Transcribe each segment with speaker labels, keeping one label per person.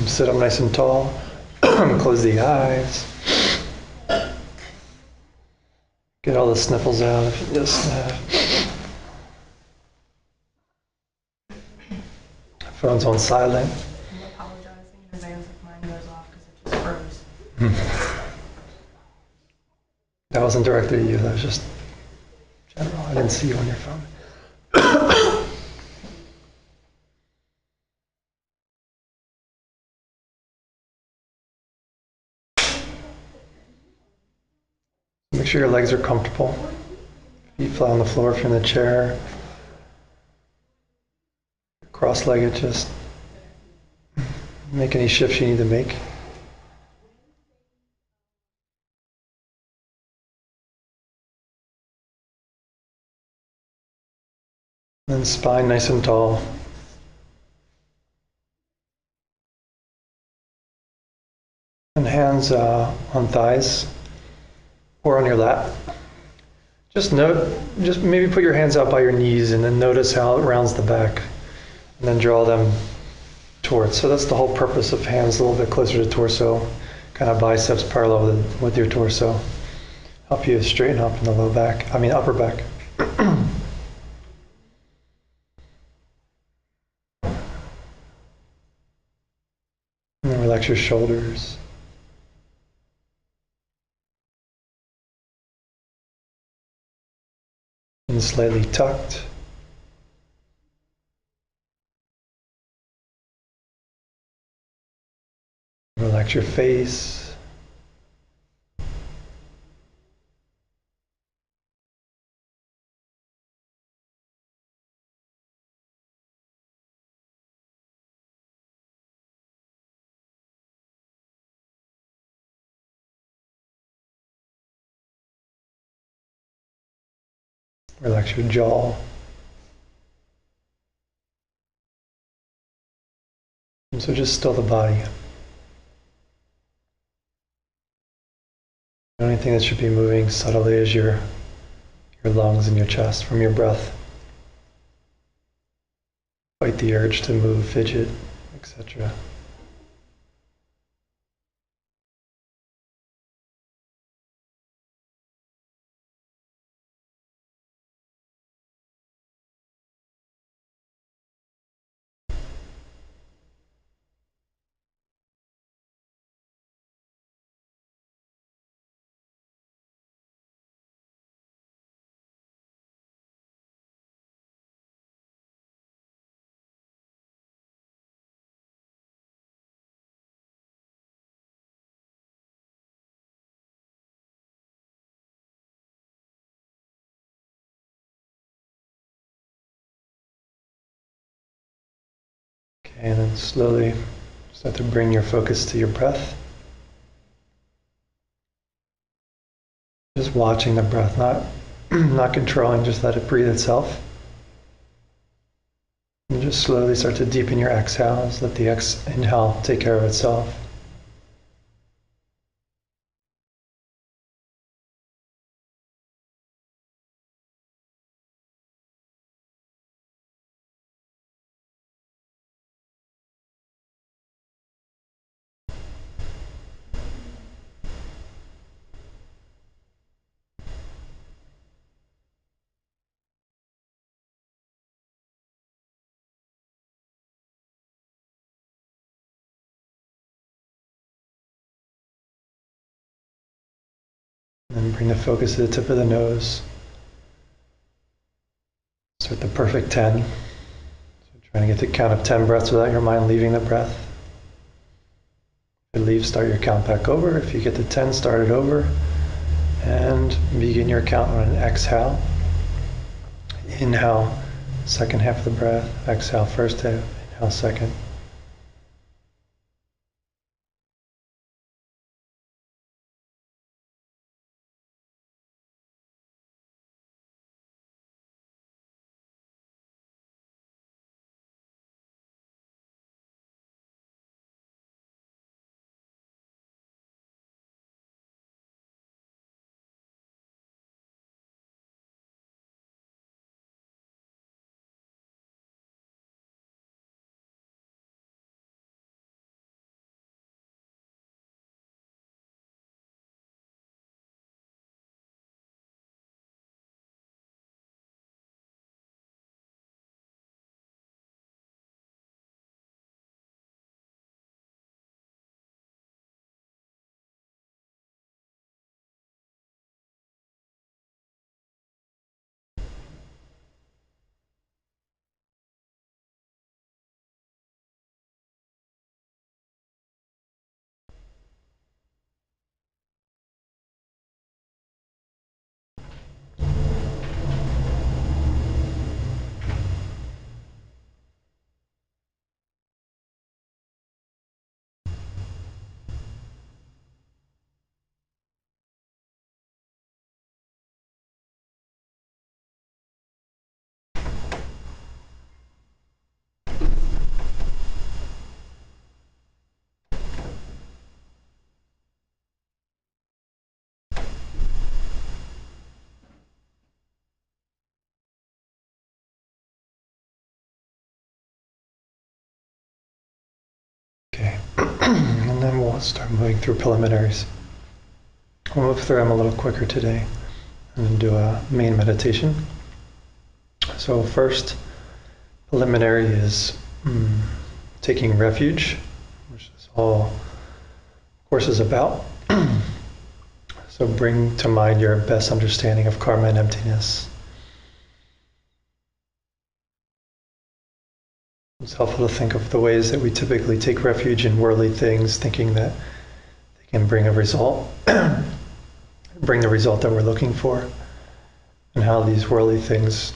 Speaker 1: Sit up nice and tall. Close the eyes. Get all the sniffles out if you just have. Phone's on silent.
Speaker 2: I'm apologizing in advance if mine goes off because it just froze.
Speaker 1: That wasn't directed at you, that was just general. I didn't see you on your phone. Make sure your legs are comfortable. Feet flat on the floor if you're in the chair. Cross-legged, just make any shifts you need to make. And spine nice and tall. And hands on thighs or on your lap. Just maybe put your hands out by your knees and then notice how it rounds the back. And then draw them towards. So that's the whole purpose of hands a little bit closer to torso. Kind of biceps parallel with your torso. Help you straighten up in the upper back. And then relax your shoulders. And slightly tucked. Relax your face. Relax your jaw. And so just still the body. The only thing that should be moving subtly is your lungs and your chest from your breath. Fight the urge to move, fidget, etc. Okay, and then slowly start to bring your focus to your breath. Just watching the breath, not controlling, just let it breathe itself. And just slowly start to deepen your exhales. Let the inhale take care of itself. And then bring the focus to the tip of the nose. Start the perfect 10. So trying to get the count of 10 breaths without your mind leaving the breath. If it leaves, start your count back over. If you get to 10, start it over. And begin your count on an exhale. Inhale, second half of the breath. Exhale, first half. Inhale, second. then we'll start moving through preliminaries. We'll move through them a little quicker today and then do a main meditation. So first preliminary is taking refuge, which this whole course is about. So bring to mind your best understanding of karma and emptiness. It's helpful to think of the ways that we typically take refuge in worldly things, thinking that they can bring a result, bring the result that we're looking for, and how these worldly things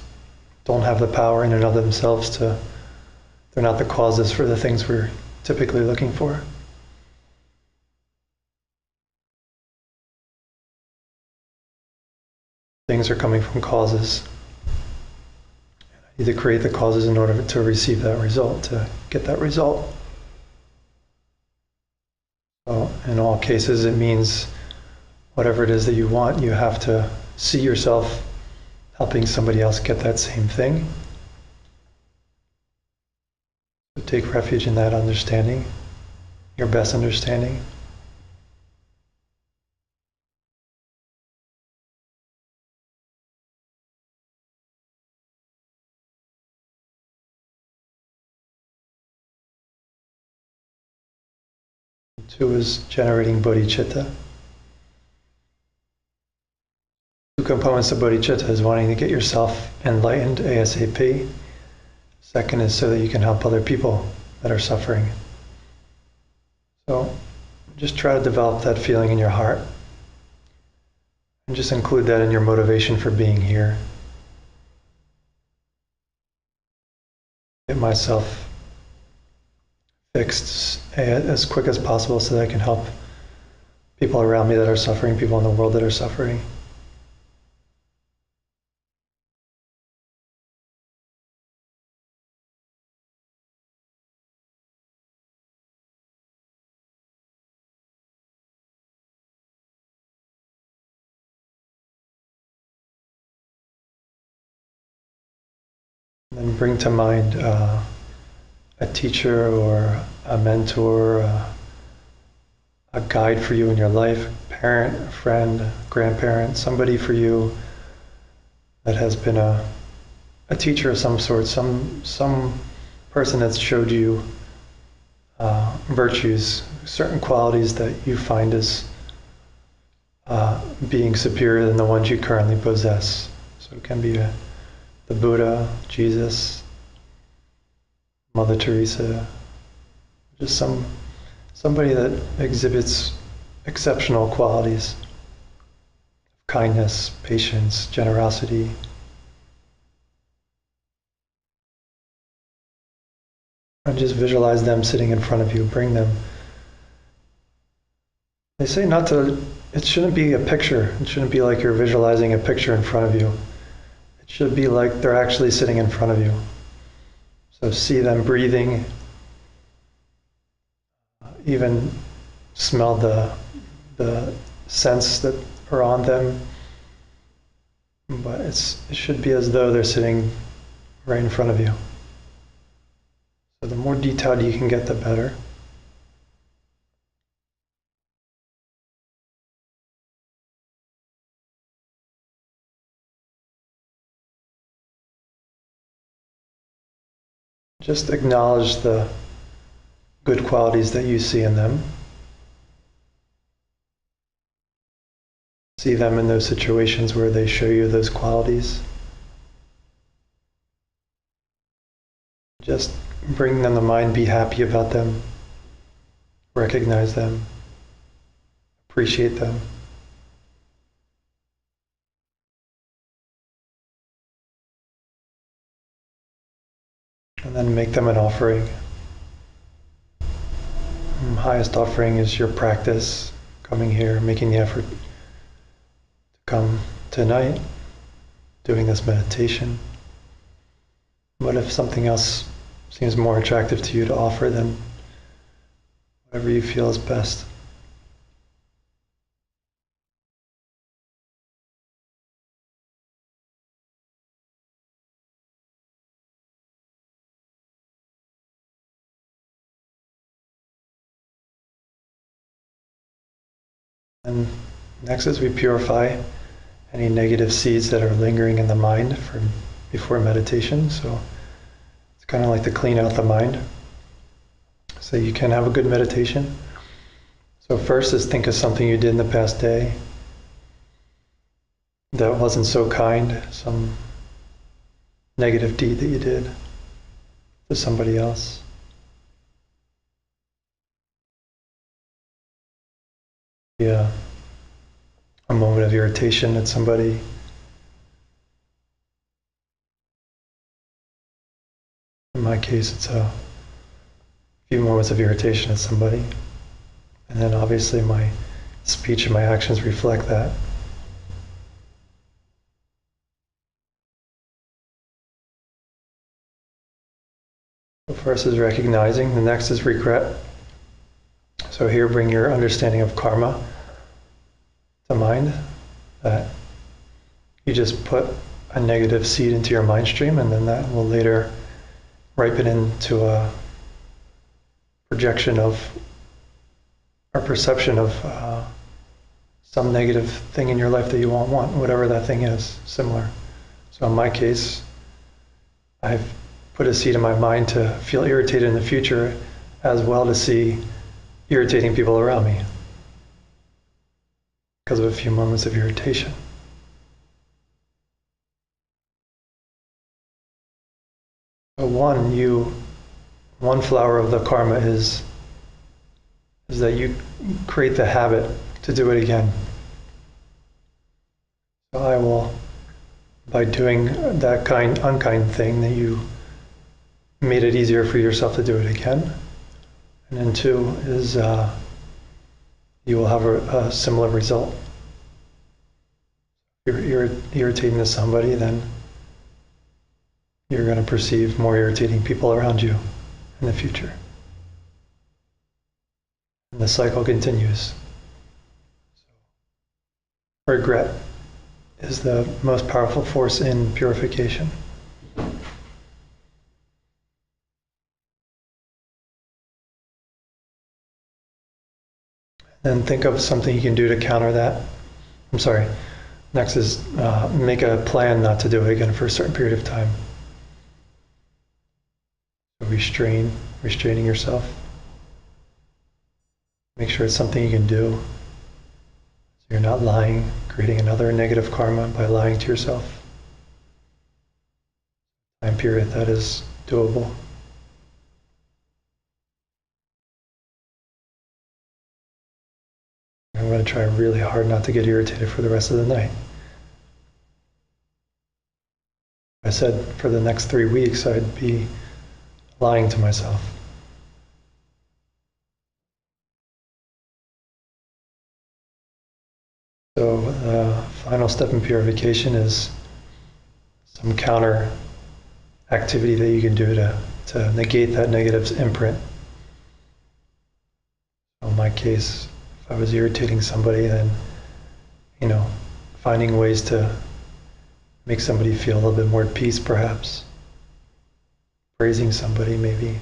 Speaker 1: don't have the power in and of themselves they're not the causes for the things we're typically looking for. Things are coming from causes. I need to create the causes in order to receive that result, to get that result. So in all cases, it means whatever it is that you want, you have to see yourself helping somebody else get that same thing. So take refuge in that understanding, your best understanding. Two is generating bodhicitta. Two components of bodhicitta is wanting to get yourself enlightened ASAP. Second is so that you can help other people that are suffering. So just try to develop that feeling in your heart. And just include that in your motivation for being here. Get myself fixed as quick as possible so that I can help people around me that are suffering, people in the world that are suffering. And then bring to mind a teacher or a mentor, a guide for you in your life, parent, a friend, grandparent, somebody for you that has been a teacher of some sort, some person that's showed you virtues, certain qualities that you find as being superior than the ones you currently possess. So it can be the Buddha, Jesus, Mother Teresa, just somebody that exhibits exceptional qualities, kindness, patience, generosity. And just visualize them sitting in front of you, bring them. They say it shouldn't be a picture. It shouldn't be like you're visualizing a picture in front of you. It should be like they're actually sitting in front of you. So see them breathing, even smell the scents that are on them. But it should be as though they're sitting right in front of you. So the more detailed you can get, the better. Just acknowledge the good qualities that you see in them. See them in those situations where they show you those qualities. Just bring them to mind, be happy about them, recognize them, appreciate them. And then make them an offering. Highest offering is your practice, coming here, making the effort to come tonight, doing this meditation. But if something else seems more attractive to you to offer, then whatever you feel is best. And next is we purify any negative seeds that are lingering in the mind from before meditation. So it's kind of like to clean out the mind so you can have a good meditation. So first is think of something you did in the past day that wasn't so kind, some negative deed that you did to somebody else. Yeah, a moment of irritation at somebody. In my case, it's a few moments of irritation at somebody. And then obviously my speech and my actions reflect that. The first is recognizing, the next is regret. So here bring your understanding of karma to mind, that you just put a negative seed into your mind stream and then that will later ripen into a projection of or perception of some negative thing in your life that you won't want, whatever that thing is, similar. So in my case, I've put a seed in my mind to feel irritated in the future as well to see irritating people around me because of a few moments of irritation. So one flower of the karma is that you create the habit to do it again. So I will, by doing that unkind thing, that you made it easier for yourself to do it again. And then two is you will have a similar result. If you're irritating to somebody, then you're going to perceive more irritating people around you in the future. And the cycle continues. Regret is the most powerful force in purification. Then think of something you can do to counter that. I'm sorry. Next is make a plan not to do it again for a certain period of time. So restraining yourself. Make sure it's something you can do. So you're not lying, creating another negative karma by lying to yourself. Time period that is doable. I'm going to try really hard not to get irritated for the rest of the night. I said for the next 3 weeks I'd be lying to myself. So the final step in purification is some counter activity that you can do to negate that negative imprint. So in my case, if I was irritating somebody, then, finding ways to make somebody feel a little bit more at peace, perhaps. Praising somebody, maybe.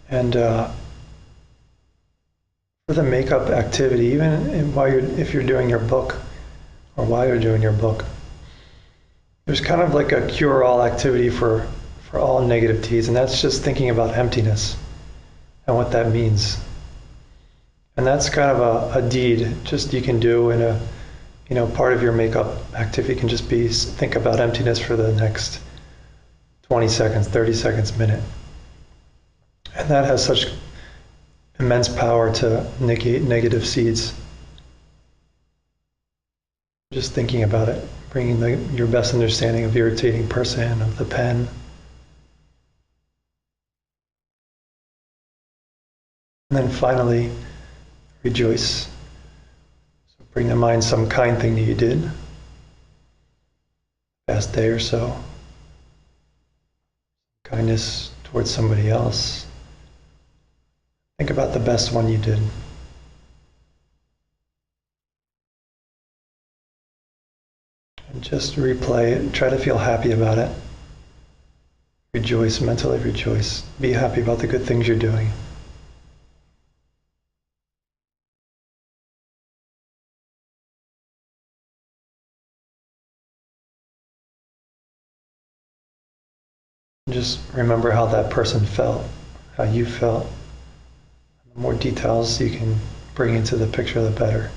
Speaker 1: And for the makeup activity, even if you're doing your book, or while you're doing your book, there's kind of like a cure-all activity for all negative deeds, and that's just thinking about emptiness and what that means. And that's kind of a deed just you can do in part of your makeup activity can just be think about emptiness for the next 20 seconds, 30 seconds, minute. And that has such immense power to negate negative seeds. Just thinking about it, bringing your best understanding of the irritating person, of the pen. And then finally, rejoice. So bring to mind some kind thing that you did past day or so. Kindness towards somebody else, Think about the best one you did. And just replay it. Try to feel happy about it. Rejoice, mentally rejoice. Be happy about the good things you're doing. Just remember how that person felt, how you felt. The more details you can bring into the picture, the better.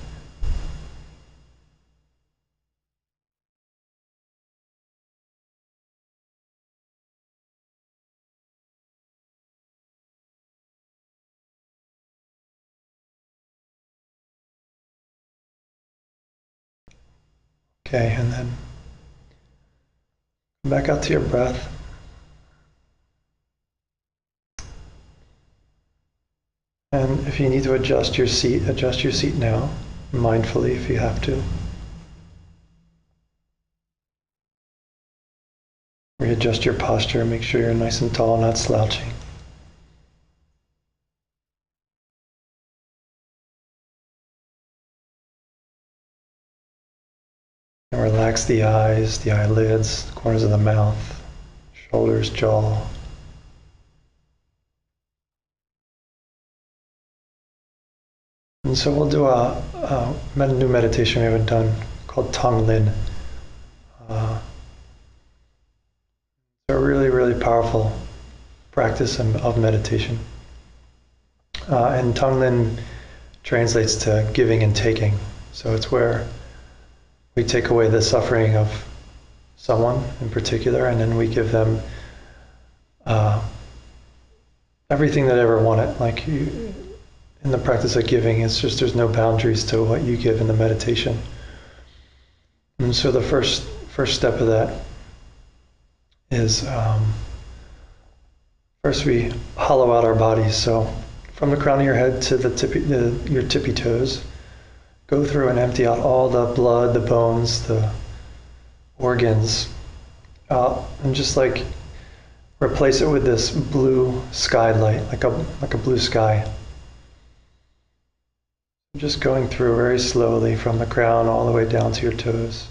Speaker 1: Okay, and then come back out to your breath. And if you need to adjust your seat now, mindfully if you have to. Readjust your posture, make sure you're nice and tall, not slouching. And relax the eyes, the eyelids, the corners of the mouth, shoulders, jaw. And so we'll do a new meditation we haven't done called Tong Lin. It's a really, really powerful practice of meditation. And Tong Lin translates to giving and taking. So it's where we take away the suffering of someone in particular, and then we give them everything that ever wanted. Like in the practice of giving, it's just there's no boundaries to what you give in the meditation. And so the first step of that is first we hollow out our bodies. So from the crown of your head to your tippy toes, go through and empty out all the blood, the bones, the organs out, and just like replace it with this blue skylight, like a blue sky. Just going through very slowly from the crown all the way down to your toes.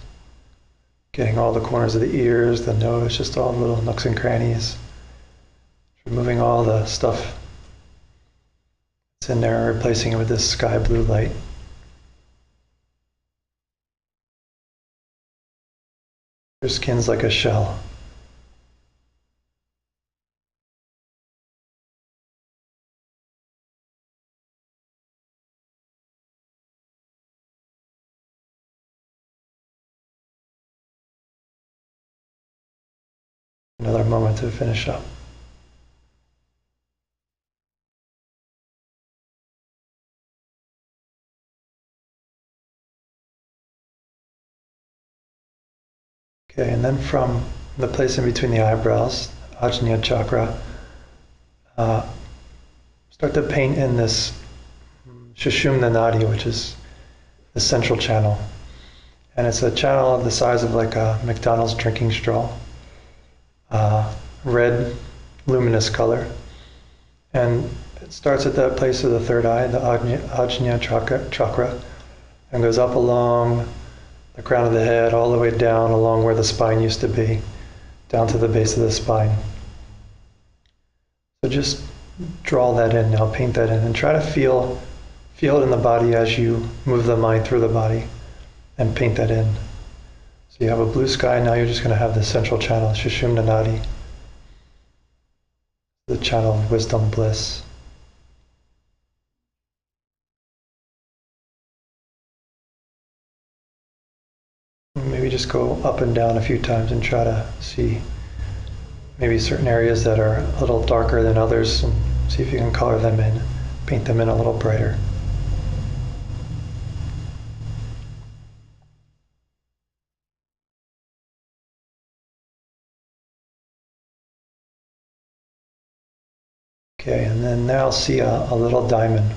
Speaker 1: Getting all the corners of the ears, the nose, just all the little nooks and crannies. Removing all the stuff that's in there and replacing it with this sky blue light. Your skin's like a shell. Another moment to finish up. Okay, and then from the place in between the eyebrows, Ajna chakra, start to paint in this Sushumna Nadi, which is the central channel. And it's a channel of the size of like a McDonald's drinking straw. Red, luminous color. And it starts at that place of the third eye, the Ajna chakra, and goes up along the crown of the head, all the way down along where the spine used to be, down to the base of the spine. So just draw that in now, paint that in, and try to feel it in the body as you move the mind through the body, and paint that in. So you have a blue sky, now you're just going to have the central channel, Sushumna Nadi, the channel of wisdom, bliss. Maybe just go up and down a few times and try to see maybe certain areas that are a little darker than others, and see if you can color them in, paint them in a little brighter. Okay, and then now see a little diamond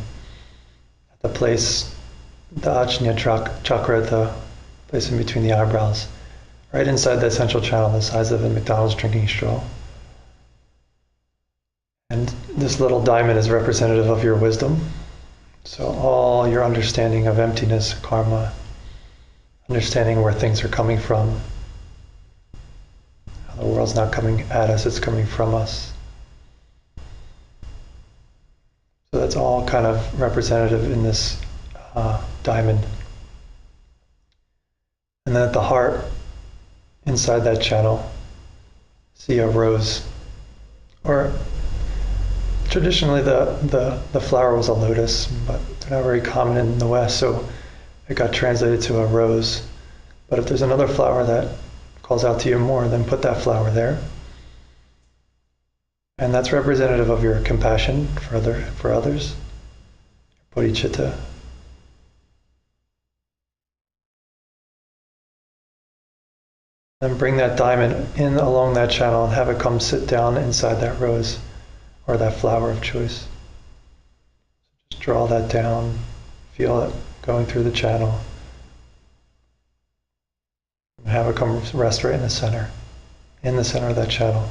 Speaker 1: at the place, the Ajna chakra, the place in between the eyebrows, right inside that central channel, the size of a McDonald's drinking straw. And this little diamond is representative of your wisdom. So all your understanding of emptiness, karma, understanding where things are coming from, how the world's not coming at us, it's coming from us. So that's all kind of representative in this diamond. And then at the heart, inside that channel, see a rose. Or traditionally the flower was a lotus, but they're not very common in the West, so it got translated to a rose. But if there's another flower that calls out to you more, then put that flower there. And that's representative of your compassion for others, bodhicitta. Then bring that diamond in along that channel and have it come sit down inside that rose or that flower of choice. Just draw that down, feel it going through the channel, and have it come rest right in the center of that channel.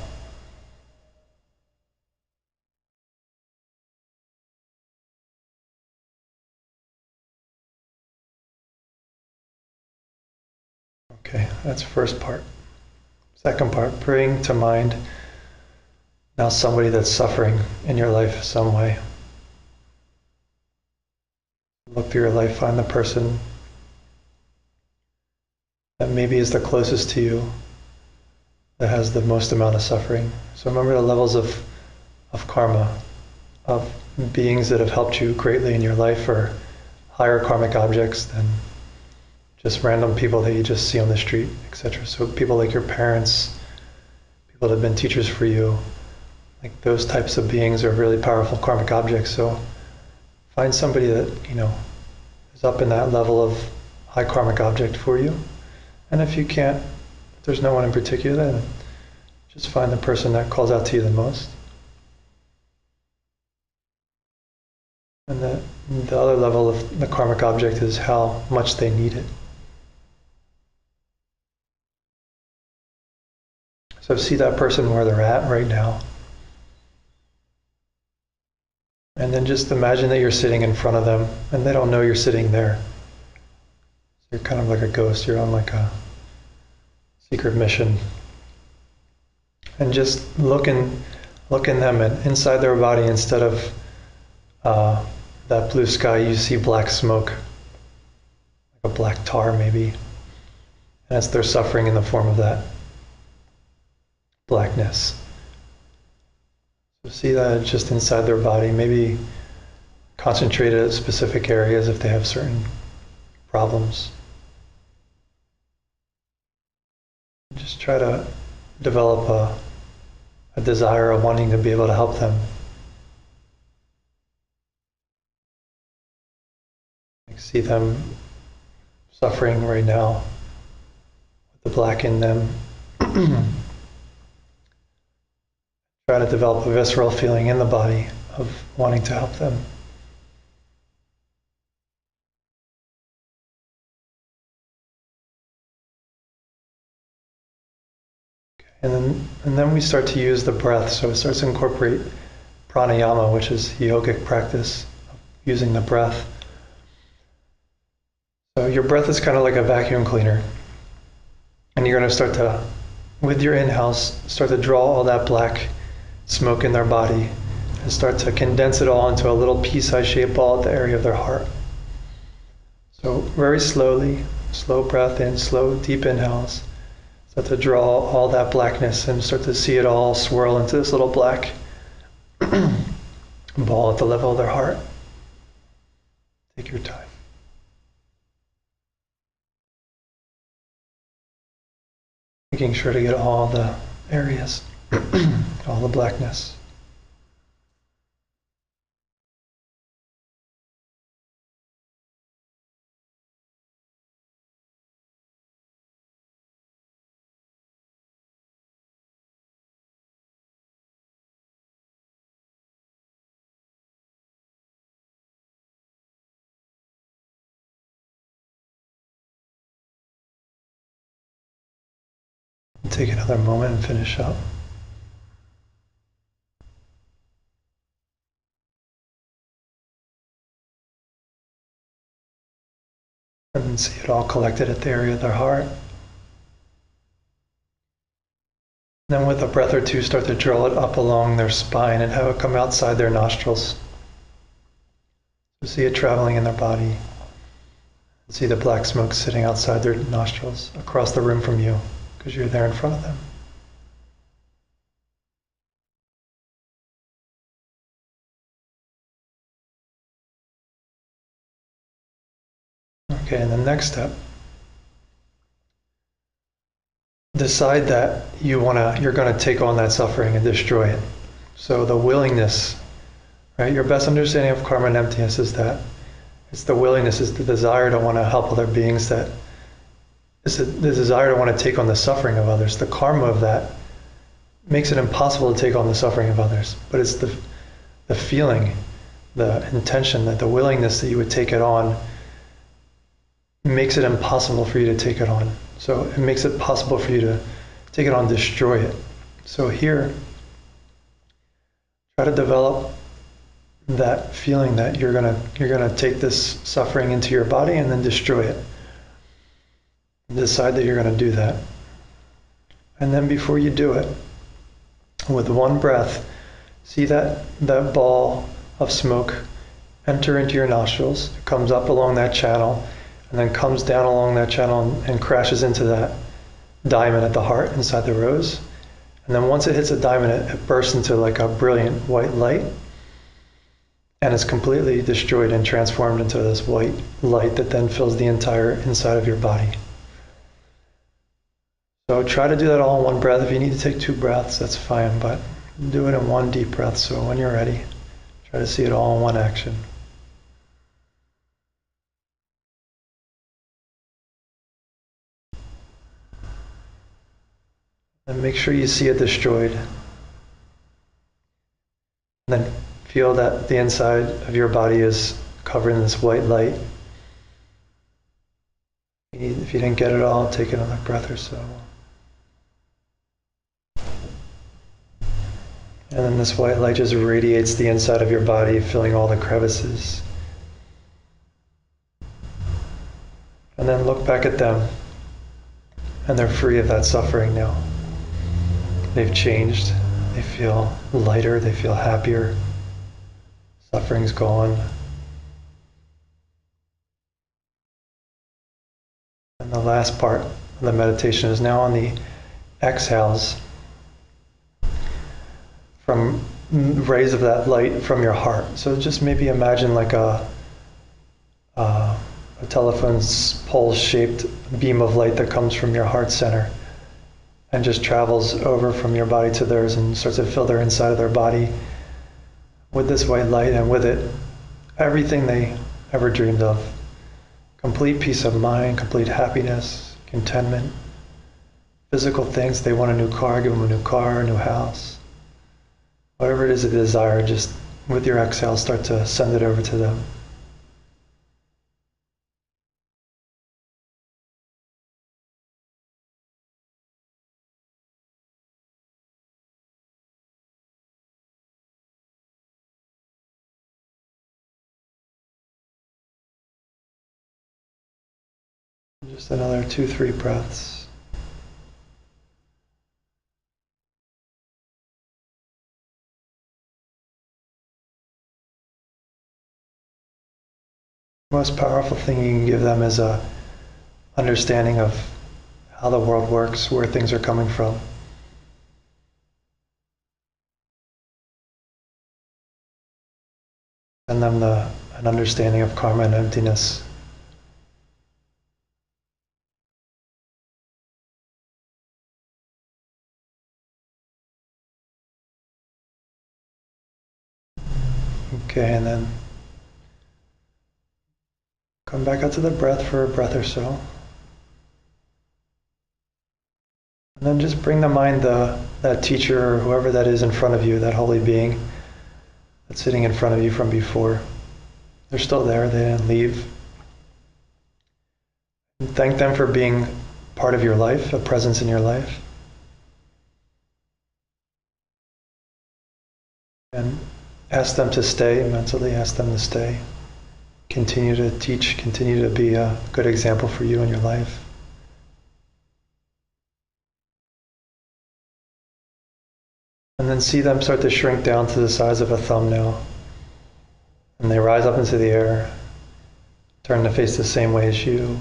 Speaker 1: Okay, that's the first part. Second part, bring to mind now somebody that's suffering in your life some way. Look through your life, find the person that maybe is the closest to you, that has the most amount of suffering. So remember the levels of karma, of beings that have helped you greatly in your life, or higher karmic objects than just random people that you just see on the street, etc. So people like your parents, people that have been teachers for you, like those types of beings are really powerful karmic objects. So find somebody that, is up in that level of high karmic object for you. And if you can't, if there's no one in particular, then just find the person that calls out to you the most. And the other level of the karmic object is how much they need it. So see that person where they're at right now. And then just imagine that you're sitting in front of them and they don't know you're sitting there. So you're kind of like a ghost, you're on like a secret mission. And just look in them, and inside their body, instead of that blue sky, you see black smoke, like a black tar maybe. And that's their suffering in the form of that blackness. So see that just inside their body, maybe concentrate at specific areas if they have certain problems. Just try to develop a desire of wanting to be able to help them. Like see them suffering right now with the black in them. Try to develop a visceral feeling in the body of wanting to help them. And then we start to use the breath. So it starts to incorporate pranayama, which is yogic practice of using the breath. So your breath is kind of like a vacuum cleaner. And you're going to start to, with your inhales, start to draw all that black smoke in their body and start to condense it all into a little pea-sized shaped ball at the area of their heart. So very slowly, slow breath in, slow deep inhales. Start to draw all that blackness and start to see it all swirl into this little black ball at the level of their heart. Take your time. Making sure to get all the areas, all the blackness. Take another moment and finish up. And see it all collected at the area of their heart. Then with a breath or two, start to draw it up along their spine and have it come outside their nostrils. So see it traveling in their body. See the black smoke sitting outside their nostrils, across the room from you, because you're there in front of them. Okay, and the next step, decide that you're going to take on that suffering and destroy it. So the willingness, right? Your best understanding of karma and emptiness is that it's the willingness, is the desire to want to help other beings, that is the desire to want to take on the suffering of others. The karma of that makes it impossible to take on the suffering of others. But it's the feeling, the intention, that the willingness that you would take it on makes it impossible for you to take it on. So it makes it possible for you to take it on, destroy it. So here, try to develop that feeling that you're gonna take this suffering into your body and then destroy it. Decide that you're gonna do that. And then before you do it, with one breath, see that ball of smoke enter into your nostrils. It comes up along that channel and then comes down along that channel and crashes into that diamond at the heart inside the rose. And then once it hits a diamond, it bursts into like a brilliant white light and is completely destroyed and transformed into this white light that then fills the entire inside of your body. So try to do that all in one breath. If you need to take 2 breaths, that's fine, but do it in one deep breath. So when you're ready, try to see it all in one action. And make sure you see it destroyed. And then feel that the inside of your body is covered in this white light. If you didn't get it all, take another breath or so. And then this white light just radiates the inside of your body, filling all the crevices. And then look back at them, and they're free of that suffering now. They've changed. They feel lighter. They feel happier. Suffering's gone. And the last part of the meditation is now on the exhales from rays of that light from your heart. So just maybe imagine like a telephone pole-shaped beam of light that comes from your heart center and just travels over from your body to theirs and starts to fill their inside of their body with this white light, and with it, everything they ever dreamed of. Complete peace of mind, complete happiness, contentment, physical things. They want a new car, give them a new car, a new house. Whatever it is they desire, just with your exhale, start to send it over to them. Just another 2-3 breaths. The most powerful thing you can give them is a understanding of how the world works, where things are coming from. Send them an understanding of karma and emptiness. Okay, and then come back out to the breath for a breath or so. And then just bring to mind that teacher or whoever that is in front of you, that holy being that's sitting in front of you from before. They're still there, they didn't leave. And thank them for being part of your life, a presence in your life. And ask them to stay, mentally ask them to stay. continue to teach, continue to be a good example for you in your life. And then see them start to shrink down to the size of a thumbnail. And they rise up into the air, turn to face the same way as you.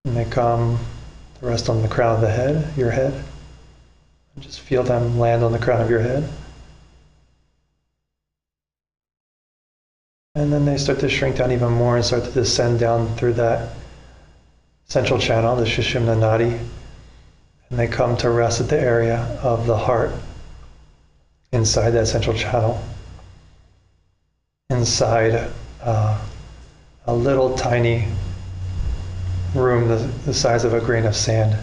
Speaker 1: And they come to rest on the crown of the head, your head. And just feel them land on the crown of your head. And then they start to shrink down even more and start to descend down through that central channel, the Sushumna Nadi. And they come to rest at the area of the heart, inside that central channel, inside a little tiny room the size of a grain of sand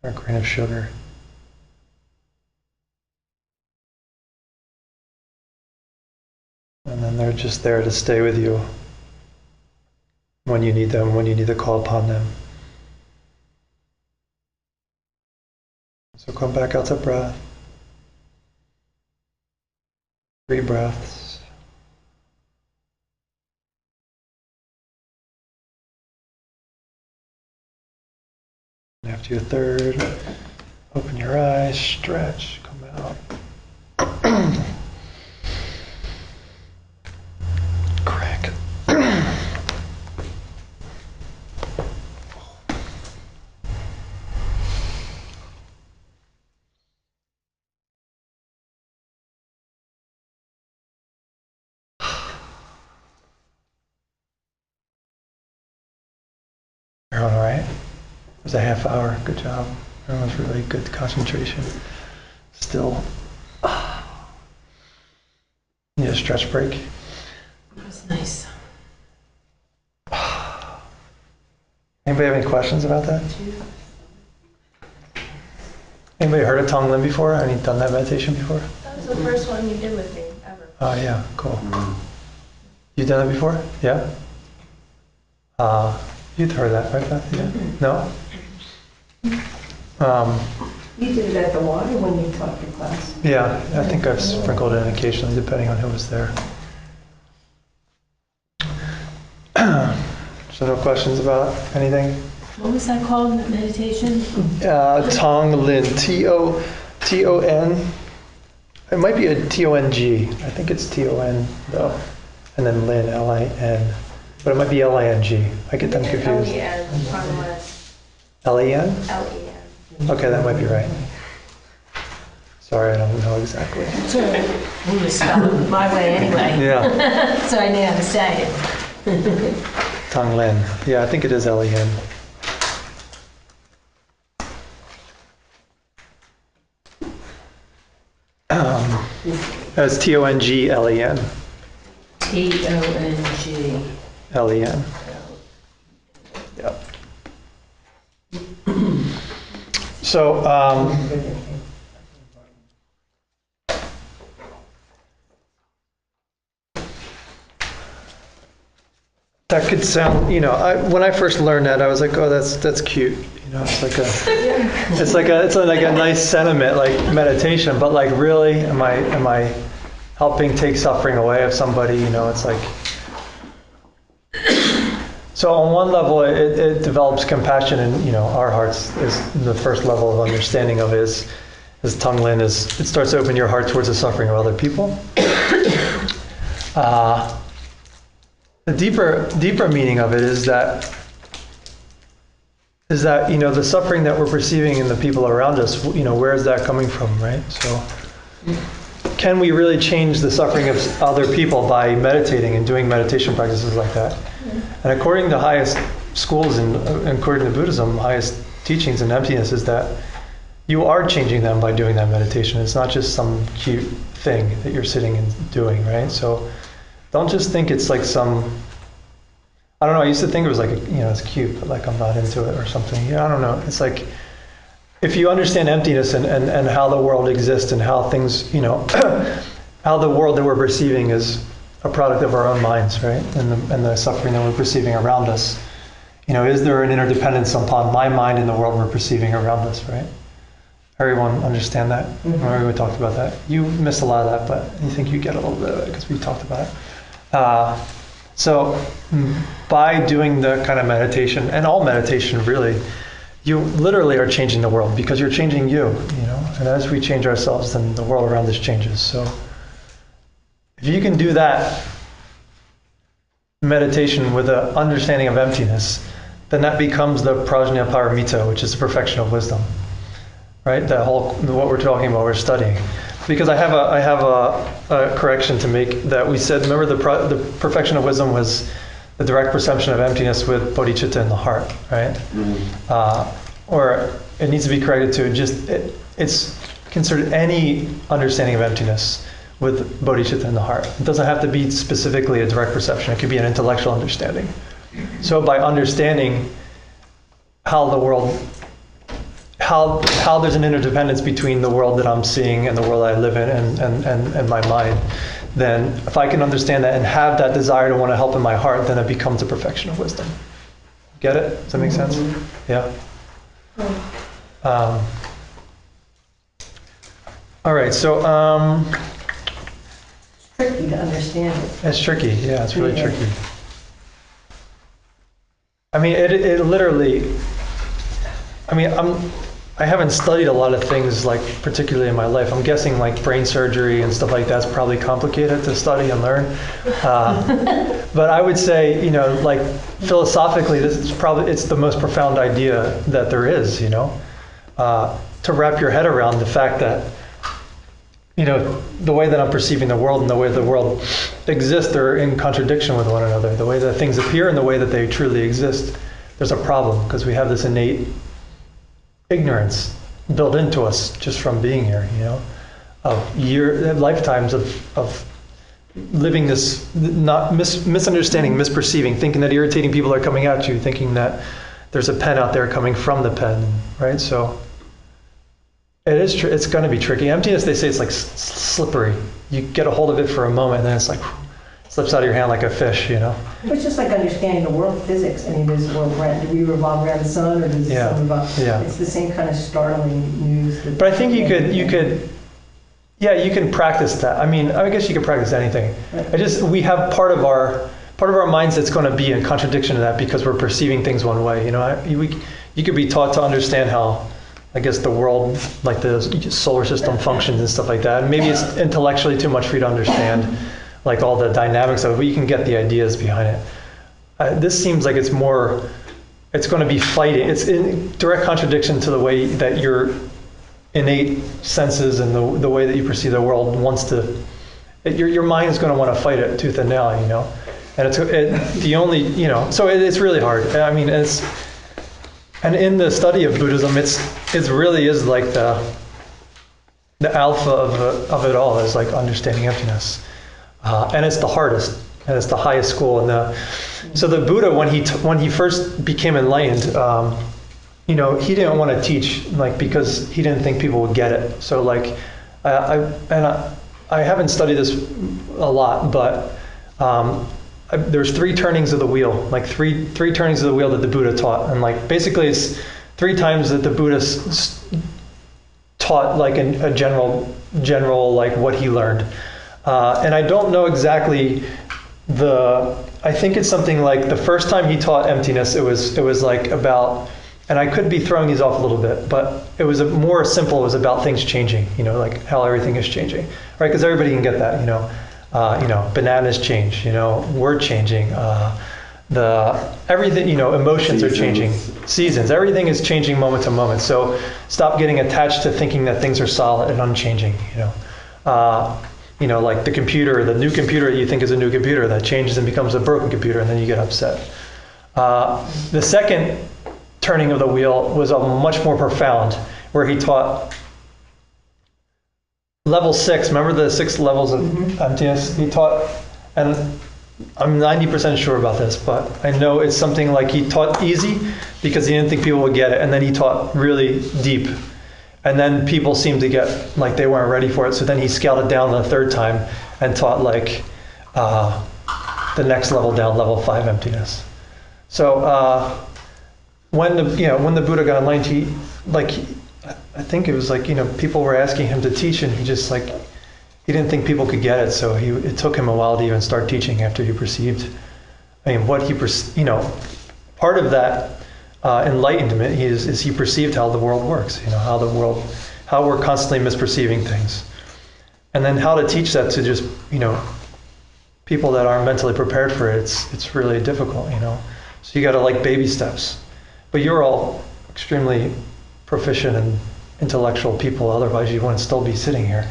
Speaker 1: or a grain of sugar. And then they're just there to stay with you when you need them, when you need to call upon them. So come back out to breath. 3 breaths. And after your third, open your eyes, stretch, come out. Crack. Everyone all right? It was a half hour. Good job. Everyone's really good concentration. Still. Need a stretch break?
Speaker 3: That was nice.
Speaker 1: Anybody have any questions about that? Anybody heard of Tong Lin before? Any done that meditation before?
Speaker 2: That was the first one you did with me, ever.
Speaker 1: Oh yeah, cool. You done it before? Yeah? You'd heard that, right, Beth? Yeah? No?
Speaker 3: You did it at the water when you taught your class.
Speaker 1: Yeah, I think I've sprinkled it in occasionally, depending on who was there. So no questions about anything?
Speaker 3: What was that called, that meditation?
Speaker 1: Tong Lin, T-O-N. It might be a T-O-N-G. I think it's T-O-N though. And then Lin, L-I-N. But it might be L-I-N-G. I get them confused.
Speaker 2: L-E-N,
Speaker 1: L-E-N?
Speaker 2: L-E-N.
Speaker 1: Okay, that might be right. Sorry, I don't know exactly.
Speaker 3: Sure. I'm going to spell it my way anyway.
Speaker 1: Yeah,
Speaker 3: So I know how to say it.
Speaker 1: Tong Lin. Yeah, I think it is L-E-N. That's T-O-N-G-L-E-N.
Speaker 3: T-O-N-G.
Speaker 1: L-E-N. Yep. So, that could sound, when I first learned that, I was like, oh, that's cute. It's like a nice sentiment, like meditation, but like really, am I helping take suffering away of somebody? It's like, so on one level, it develops compassion in, our hearts is the first level of understanding of it is Tong Lin it starts to open your heart towards the suffering of other people. The deeper meaning of it is that the suffering that we're perceiving in the people around us, where is that coming from, right? So can we really change the suffering of other people by meditating and doing meditation practices like that? And according to highest schools and according to Buddhism, highest teachings in emptiness is that you are changing them by doing that meditation. It's not just some cute thing that you're sitting and doing, right? So don't just think it's like I don't know, I used to think it was like, it's cute, but like I'm not into it or something. I don't know. It's like, if you understand emptiness and how the world exists and how things, how the world that we're perceiving is a product of our own minds, right? And the suffering that we're perceiving around us. Is there an interdependence upon my mind and the world we're perceiving around us, right? Everyone understand that? Remember we talked about that? You missed a lot of that, but you think you get a little bit of it because we talked about it. So by doing the kind of meditation, and all meditation really, you literally are changing the world because you're changing you, you know? And as we change ourselves, then the world around us changes. So if you can do that meditation with an understanding of emptiness, then that becomes the prajna paramita, which is the perfection of wisdom, right? That whole, what we're talking about, we're studying. Because I have a correction to make that we said, remember the perfection of wisdom was the direct perception of emptiness with bodhicitta in the heart, right? Mm-hmm. Or it needs to be corrected to just, it's considered any understanding of emptiness with bodhicitta in the heart. It doesn't have to be specifically a direct perception. It could be an intellectual understanding. So by understanding how the world, how there's an interdependence between the world that I'm seeing and the world I live in and my mind, then if I can understand that and have that desire to want to help in my heart, then it becomes a perfection of wisdom. Get it? Does that make sense? Yeah. All right, so
Speaker 3: Tricky to understand it.
Speaker 1: it's tricky. Yeah, it's really tricky. I mean, it literally, I mean, I haven't studied a lot of things, like, particularly in my life. I'm guessing, like, brain surgery and stuff like that's probably complicated to study and learn. But I would say, you know, like, philosophically, this is probably, it's the most profound idea that there is, you know, to wrap your head around the fact that, you know, the way that I'm perceiving the world and the way the world exists, they're in contradiction with one another. The way that things appear and the way that they truly exist, there's a problem because we have this innate ignorance built into us just from being here, you know, of lifetimes of living this, misunderstanding, misperceiving, thinking that irritating people are coming at you, thinking that there's a pen out there coming from the pen, right? So it is it's going to be tricky. Emptiness, they say, it's like slippery. You get a hold of it for a moment, and then it's like slips out of your hand like a fish, you know.
Speaker 3: It's just like understanding the world physics. I mean, does the world do we revolve around the sun, or does the sun revolve?
Speaker 1: Yeah.
Speaker 3: It's the same kind of startling news.
Speaker 1: But I think you can practice that. I mean, I guess you can practice anything.
Speaker 3: Right.
Speaker 1: We have part of our minds that's going to be in contradiction to that because we're perceiving things one way. You know, you could be taught to understand how, I guess, the world, like the solar system functions and stuff like that. And maybe it's intellectually too much for you to understand, like all the dynamics of it, but you can get the ideas behind it. This seems like it's going to be fighting. It's in direct contradiction to the way that your innate senses and the way that you perceive the world wants to, your mind is going to want to fight it tooth and nail, you know. And it's really hard. I mean, and in the study of Buddhism, it really is like the alpha of it all is like understanding emptiness, and it's the hardest and it's the highest school. And so the Buddha, when he first became enlightened, you know, he didn't want to teach, like, because he didn't think people would get it. So like, I haven't studied this a lot, but there's 3 turnings of the wheel, like three turnings of the wheel that the Buddha taught, and like basically it's 3 times that the Buddha taught, like a general like what he learned, and I don't know exactly I think it's something like the first time he taught emptiness, it was like about, and I could be throwing these off a little bit, but it was more simple. It was about things changing, you know, like how everything is changing, right? Because everybody can get that, you know. Bananas change, you know, we're changing, everything, you know, emotions are changing, seasons, everything is changing moment to moment. So stop getting attached to thinking that things are solid and unchanging, you know, like the new computer you think is a new computer that changes and becomes a broken computer, and then you get upset. The second turning of the wheel was a much more profound, where he taught level 6, remember the 6 levels of emptiness? He taught, and I'm 90% sure about this, but I know it's something like he taught easy because he didn't think people would get it, and then he taught really deep. And then people seemed to get, like, they weren't ready for it, so then he scaled it down the 3rd time and taught, like, the next level down, level 5 emptiness. So when the Buddha got enlightened, I think it was like, people were asking him to teach, and he just like, he didn't think people could get it, so it took him a while to even start teaching after he perceived, part of that enlightenment is he perceived how the world works, how we're constantly misperceiving things. And then how to teach that to just, people that aren't mentally prepared for it, it's really difficult, So you got to like baby steps. But you're all extremely proficient and intellectual people, otherwise you wouldn't still be sitting here.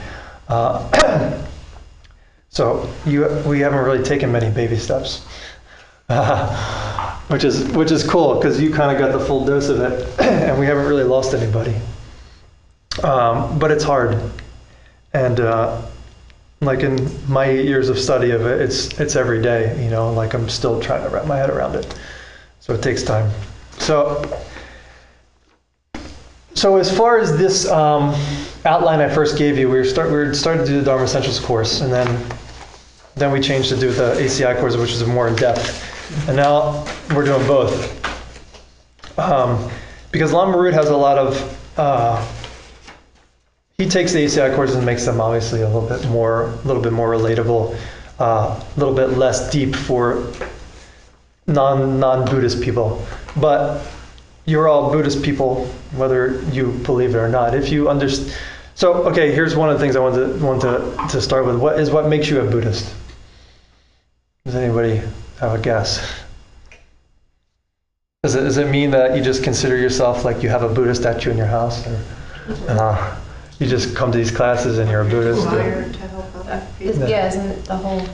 Speaker 1: So we haven't really taken many baby steps, which is cool because you kind of got the full dose of it, and we haven't really lost anybody. But it's hard, and like in my 8 years of study of it, it's every day. Like I'm still trying to wrap my head around it, so it takes time. So as far as this outline I first gave you, we started to do the Dharma Essentials course, and then we changed to do the ACI course, which is more in depth, and now we're doing both. Because Lama Root has a lot of, he takes the ACI courses and makes them obviously a little bit more relatable, a little bit less deep for non-Buddhist people, but you're all Buddhist people, whether you believe it or not. If you understand, so okay, here's one of the things I want to start with. What makes you a Buddhist? Does anybody have a guess? Does it mean that you just consider yourself like you have a Buddha statue in your house, or you just come to these classes and you're a Buddhist?
Speaker 2: Desire to help other people.
Speaker 4: Yeah, isn't it the whole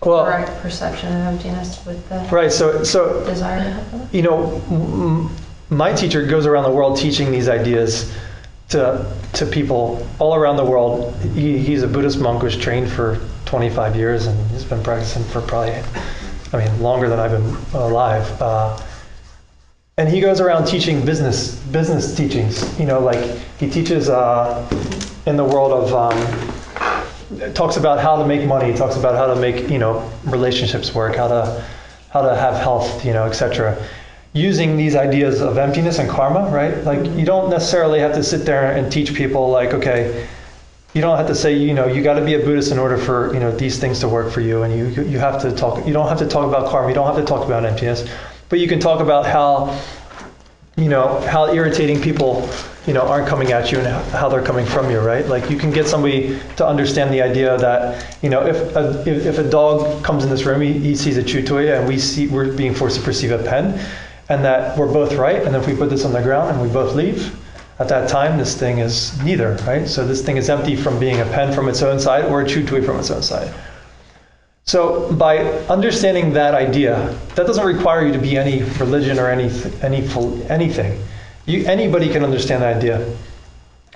Speaker 4: correct perception of emptiness with the
Speaker 1: right? So
Speaker 4: desire to help others?
Speaker 1: My teacher goes around the world teaching these ideas to people all around the world. He's a Buddhist monk who's trained for 25 years, and he's been practicing for probably, longer than I've been alive. And he goes around teaching business teachings. Like he teaches in the world of, talks about how to make money, talks about how to make, relationships work, how to have health, etc. Using these ideas of emptiness and karma, right? Like you don't necessarily have to sit there and teach people like, okay, you don't have to say, you got to be a Buddhist in order for, these things to work for you. And you have to talk, you don't have to talk about karma, you don't have to talk about emptiness, but you can talk about how irritating people, aren't coming at you and how they're coming from you, right? Like you can get somebody to understand the idea that, if a dog comes in this room, he sees a chew toy and we're being forced to perceive a pen, and that we're both right. And if we put this on the ground and we both leave, at that time, this thing is neither, right? So this thing is empty from being a pen from its own side or a chew toy from its own side. So by understanding that idea, that doesn't require you to be any religion or anything. Anybody can understand that idea.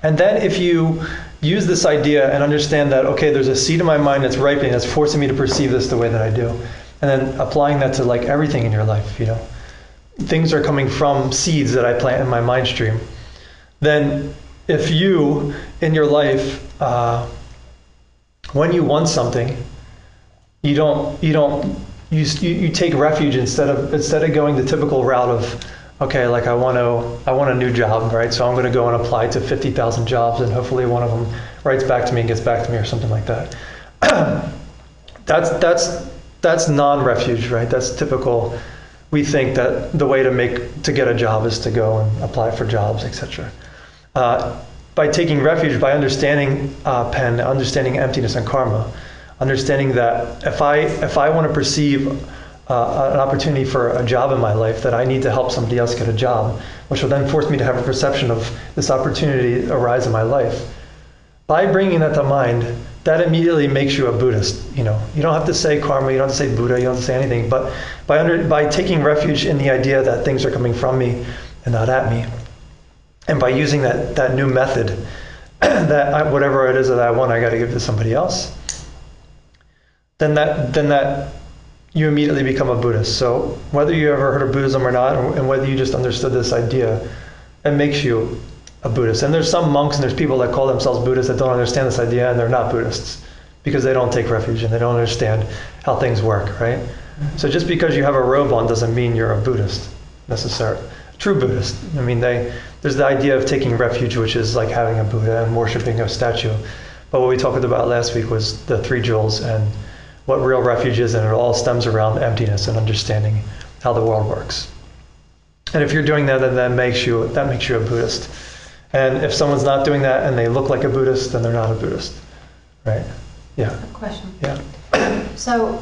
Speaker 1: And then if you use this idea and understand that, okay, there's a seed in my mind that's ripening, that's forcing me to perceive this the way that I do, and then applying that to like everything in your life, things are coming from seeds that I plant in my mind stream. Then if you, in your life, when you want something, you take refuge instead of going the typical route of, okay, like I want a new job, right? So I'm going to go and apply to 50,000 jobs, and hopefully one of them writes back to me and gets back to me or something like that. That's non-refuge, right? That's typical. We think that the way to get a job is to go and apply for jobs, etc. By taking refuge, by understanding pen, understanding emptiness and karma, understanding that if I want to perceive an opportunity for a job in my life, that I need to help somebody else get a job, which will then force me to have a perception of this opportunity arise in my life. By bringing that to mind, that immediately makes you a Buddhist. You don't have to say karma, you don't have to say Buddha, you don't have to say anything, but by taking refuge in the idea that things are coming from me and not at me, and by using that new method, that whatever it is that I want, I got to give to somebody else, then that you immediately become a Buddhist. So whether you ever heard of Buddhism or not, and whether you just understood this idea, it makes you a Buddhist. And there's some monks and there's people that call themselves Buddhists that don't understand this idea, and they're not Buddhists because they don't take refuge and they don't understand how things work, right? So just because you have a robe on doesn't mean you're a Buddhist necessarily. true Buddhist. I mean, there's the idea of taking refuge, which is like having a Buddha and worshiping a statue. But what we talked about last week was the three jewels and what real refuge is, and it all stems around emptiness and understanding how the world works. And if you're doing that, then that makes you a Buddhist. And if someone's not doing that and they look like a Buddhist, then they're not a Buddhist, right? Yeah.
Speaker 4: A question.
Speaker 1: Yeah.
Speaker 4: So,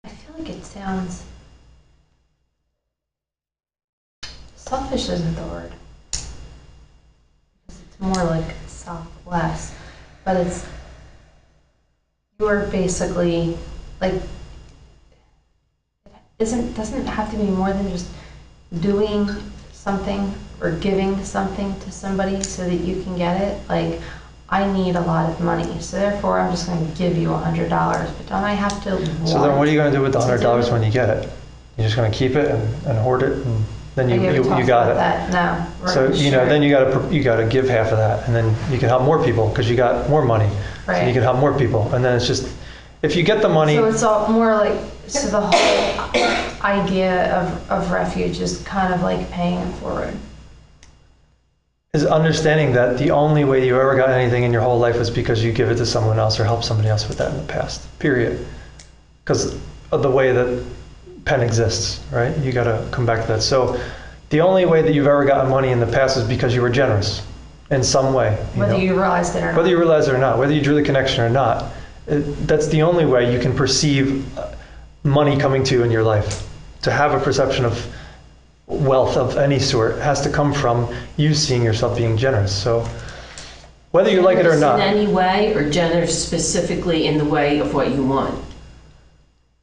Speaker 4: I feel like it sounds, selfish isn't the word. Because it's more like selfless. But it's, you're basically, like, doesn't it have to be more than just doing something or giving something to somebody so that you can get it? Like, I need a lot of money, so therefore I'm just going to give you $100. But don't I have to?
Speaker 1: So then, what are you going to do with the $100 when you get it? You're just going to keep it and hoard it, and then you got it.
Speaker 4: That? No.
Speaker 1: So then you got to give half of that, and then you can help more people because you got more money.
Speaker 4: Right.
Speaker 1: So you can help more people, and then it's just, if you get the money.
Speaker 4: So it's all more like, so the whole idea of refuge is kind of like paying it forward.
Speaker 1: Is understanding that the only way you ever got anything in your whole life was because you give it to someone else or help somebody else with that in the past, period. Because of the way that pen exists, right? You got to come back to that. So the only way that you've ever gotten money in the past is because you were generous in some way.
Speaker 4: Whether you realized it or not.
Speaker 1: Whether you realized it or not, whether you drew the connection or not, that's the only way you can perceive money coming to you in your life. To have a perception of wealth of any sort has to come from you seeing yourself being generous. So whether you like it or not.
Speaker 5: Generous in any way, or generous specifically in the way of what you want?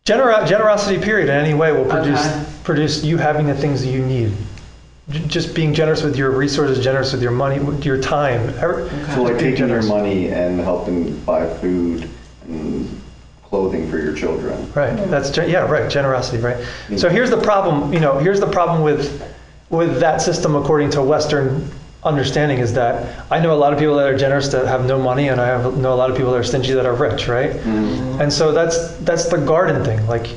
Speaker 1: Generosity, period, in any way will produce you having the things that you need. Just being generous with your resources, generous with your money, with your time.
Speaker 6: So like taking your money and helping buy food and clothing for your children.
Speaker 1: Right. That's right. Generosity. Right. So here's the problem. Here's the problem with that system according to Western understanding is that I know a lot of people that are generous that have no money, and I know a lot of people that are stingy that are rich. Right. Mm-hmm. And so that's the garden thing. Like,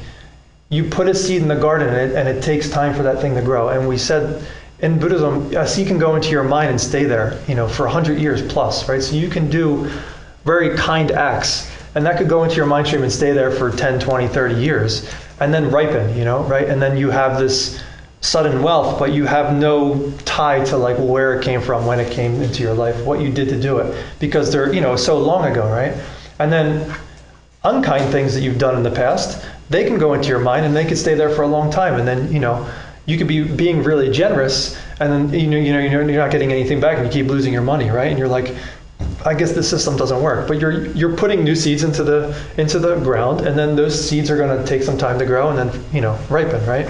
Speaker 1: you put a seed in the garden, and it takes time for that thing to grow. And we said in Buddhism, a seed can go into your mind and stay there, for 100 years plus. Right. So you can do very kind acts. And that could go into your mind stream and stay there for 10, 20, 30 years and then ripen, right? And then you have this sudden wealth, but you have no tie to like where it came from, when it came into your life, what you did to do it, because they're, so long ago, right? And then unkind things that you've done in the past, they can go into your mind and they could stay there for a long time. And then, you could be being really generous and then, you're not getting anything back and you keep losing your money, right? And you're like, I guess the system doesn't work, but you're putting new seeds into the ground, and then those seeds are going to take some time to grow and then ripen, right?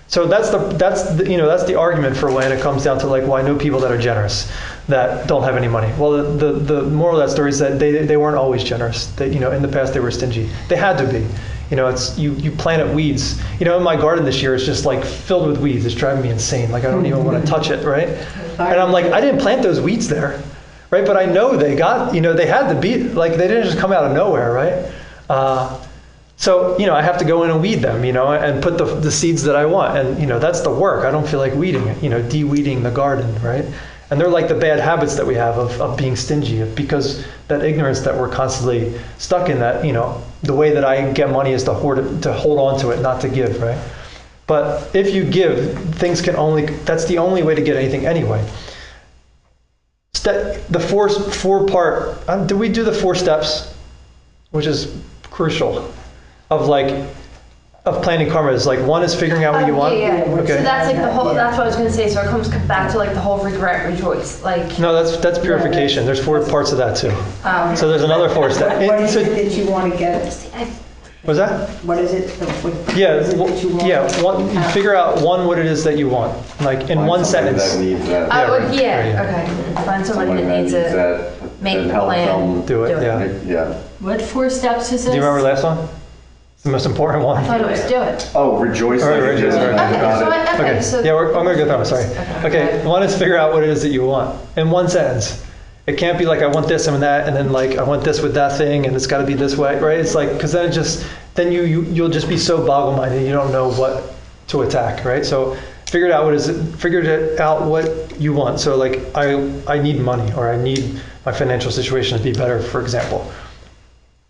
Speaker 1: So that's the argument for when it comes down to like, well, I know people that are generous that don't have any money. Well, the moral of that story is that they weren't always generous. They, in the past they were stingy. They had to be. It's you planted weeds. In my garden this year, it's just like filled with weeds. It's driving me insane. Like I don't even want to touch it, right? And I'm like, I didn't plant those weeds there. Right, but I know they got, they had to be, like, they didn't just come out of nowhere, right? So, I have to go in and weed them, and put the seeds that I want. And, that's the work. I don't feel like weeding it, de-weeding the garden, right? And they're like the bad habits that we have of being stingy, because that ignorance that we're constantly stuck in, that, the way that I get money is to hold on to it, not to give, right? But if you give, that's the only way to get anything anyway. The four-part, do we do the 4 steps, which is crucial, of planning karma? Is like, one is figuring out what you want.
Speaker 4: Yeah.
Speaker 1: Okay.
Speaker 4: So that's like the whole. That's what I was going to say. So it comes back to like the whole regret, rejoice. Like.
Speaker 1: No, that's purification. There's 4 parts of that too. So there's another 4 steps.
Speaker 3: What is it that you want to get?
Speaker 1: Was that?
Speaker 3: What is it?
Speaker 1: You figure out what it is that you want, like in one sentence.
Speaker 6: That needs that.
Speaker 4: Okay. Find somebody that needs it. Make the plan.
Speaker 1: Do it.
Speaker 6: Yeah.
Speaker 5: What 4 steps is this?
Speaker 1: Do you remember the last one? It's the most important one.
Speaker 4: I thought it was do it.
Speaker 6: Oh, rejoice.
Speaker 1: All right, rejoice.
Speaker 4: Okay. So
Speaker 1: Yeah, I'm going to go through it. Sorry. Okay. One is figure out what it is that you want in one sentence. It can't be like, I want this and that, and then like, I want this with that thing, and it's got to be this way, right? It's like, because then you'll just be so boggle-minded, you don't know to attack, right? So figured out what you want. So like I need money, or I need my financial situation to be better, for example.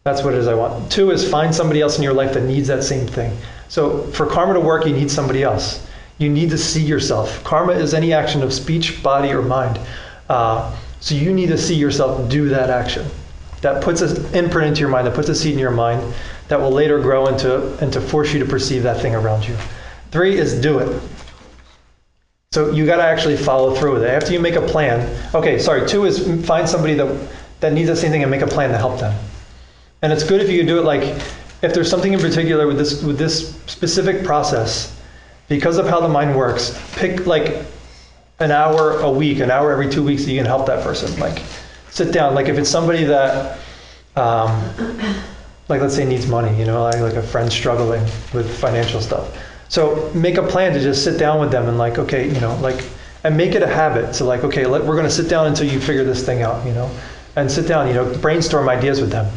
Speaker 1: That's what it is I want. 2 is find somebody else in your life that needs that same thing. So for karma to work, you need somebody else. You need to see yourself. Karma is any action of speech, body, or mind. So you need to see yourself do that action. That puts an imprint into your mind, that puts a seed in your mind that will later grow into force you to perceive that thing around you. 3 is do it. So you got to actually follow through with it. After you make a plan, 2 is find somebody that needs the same thing and make a plan to help them. And it's good if you can do it like, if there's something in particular with this specific process, because of how the mind works, pick like an hour a week, an hour every 2 weeks that you can help that person. Like sit down, like if it's somebody that, like let's say needs money, like a friend struggling with financial stuff. So make a plan to just sit down with them and like, okay, and make it a habit. So like, okay, we're going to sit down until you figure this thing out, and sit down, brainstorm ideas with them.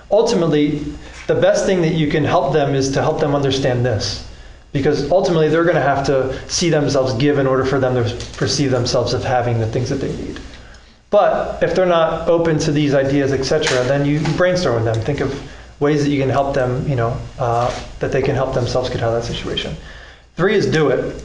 Speaker 1: Ultimately, the best thing that you can help them is to help them understand this. Because ultimately, they're going to have to see themselves give in order for them to perceive themselves as having the things that they need. But if they're not open to these ideas, etc., then you brainstorm with them. Think of ways that you can help them, that they can help themselves get out of that situation. 3 is do it.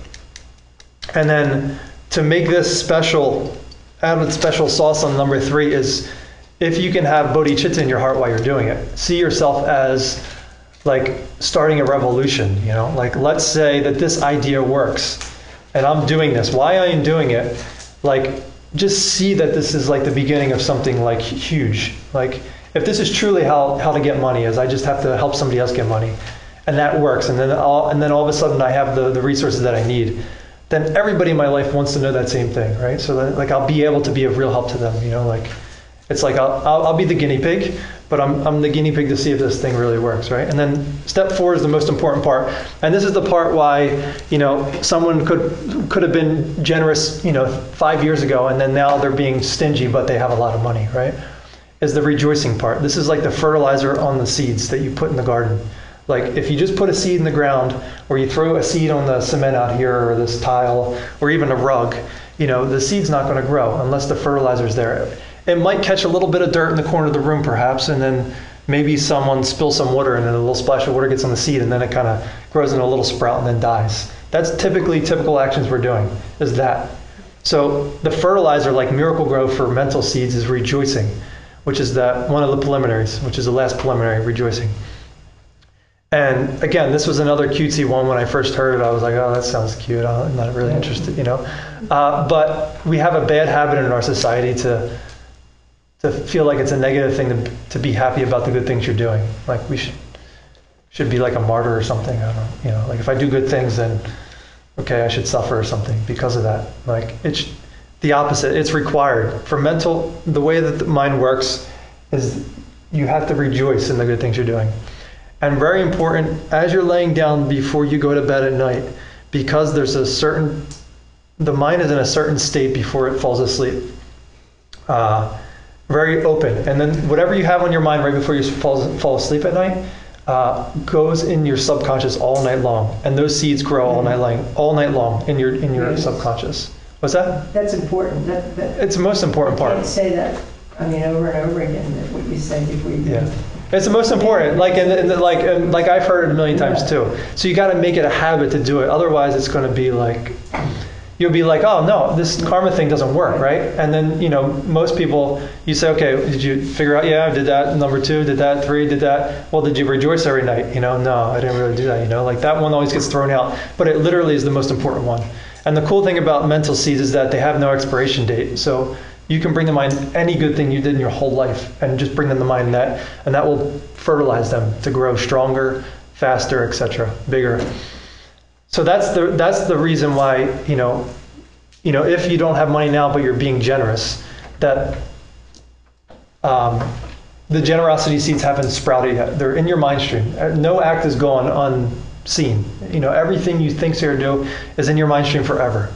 Speaker 1: And then to make this special, add special sauce on number 3 is if you can have bodhicitta in your heart while you're doing it. See yourself as like starting a revolution, like let's say that this idea works and I'm doing this. Why I am doing it, like just see that this is like the beginning of something like huge. Like if this is truly how to get money is I just have to help somebody else get money and that works. And then all of a sudden I have the resources that I need. Then everybody in my life wants to know that same thing, right? So that like I'll be able to be of real help to them, like it's like I'll be the guinea pig, but I'm the guinea pig to see if this thing really works, right? And then step 4 is the most important part. And this is the part why, someone could have been generous, 5 years ago, and then now they're being stingy, but they have a lot of money, right? Is the rejoicing part. This is like the fertilizer on the seeds that you put in the garden. Like if you just put a seed in the ground, or you throw a seed on the cement out here, or this tile, or even a rug, the seed's not going to grow unless the fertilizer's there. It might catch a little bit of dirt in the corner of the room perhaps, and then maybe someone spills some water and then a little splash of water gets on the seed and then it kind of grows in a little sprout and then dies. That's typical actions we're doing, is that. So the fertilizer, like Miracle Grow for mental seeds, is rejoicing, which is one of the preliminaries, which is the last preliminary, rejoicing. And again, this was another cutesy one. When I first heard it, I was like, oh, that sounds cute. I'm not really interested, But we have a bad habit in our society to feel like it's a negative thing to be happy about the good things you're doing. Like we should be like a martyr or something. I don't know. Like if I do good things, then okay, I should suffer or something because of that. Like it's the opposite. It's required for mental. The way that the mind works is you have to rejoice in the good things you're doing. And very important, as you're laying down before you go to bed at night, because there's the mind is in a certain state before it falls asleep. Very open. And then whatever you have on your mind right before you fall asleep at night goes in your subconscious all night long. And those seeds grow all night long in your subconscious. What's that?
Speaker 3: That's important.
Speaker 1: It's the most important part.
Speaker 3: I can't say that, over and over again, that what you say before you do.
Speaker 1: Yeah. It's the most important, like I've heard it a million times too. So you got to make it a habit to do it. Otherwise, it's going to be like, you'll be like, oh no, this karma thing doesn't work, right? And then most people, you say, okay, did you figure out? Yeah, I did that. Number 2, did that. 3, did that. Well, did you rejoice every night? No, I didn't really do that. Like that one always gets thrown out, but it literally is the most important one. And the cool thing about mental seeds is that they have no expiration date. So you can bring to mind any good thing you did in your whole life and just bring them to mind that, and that will fertilize them to grow stronger, faster, etc., bigger. So that's the reason why, if you don't have money now but you're being generous, that the generosity seeds haven't sprouted yet. They're in your mind stream. No act is gone unseen. Everything you think you're going to do is in your mind stream forever.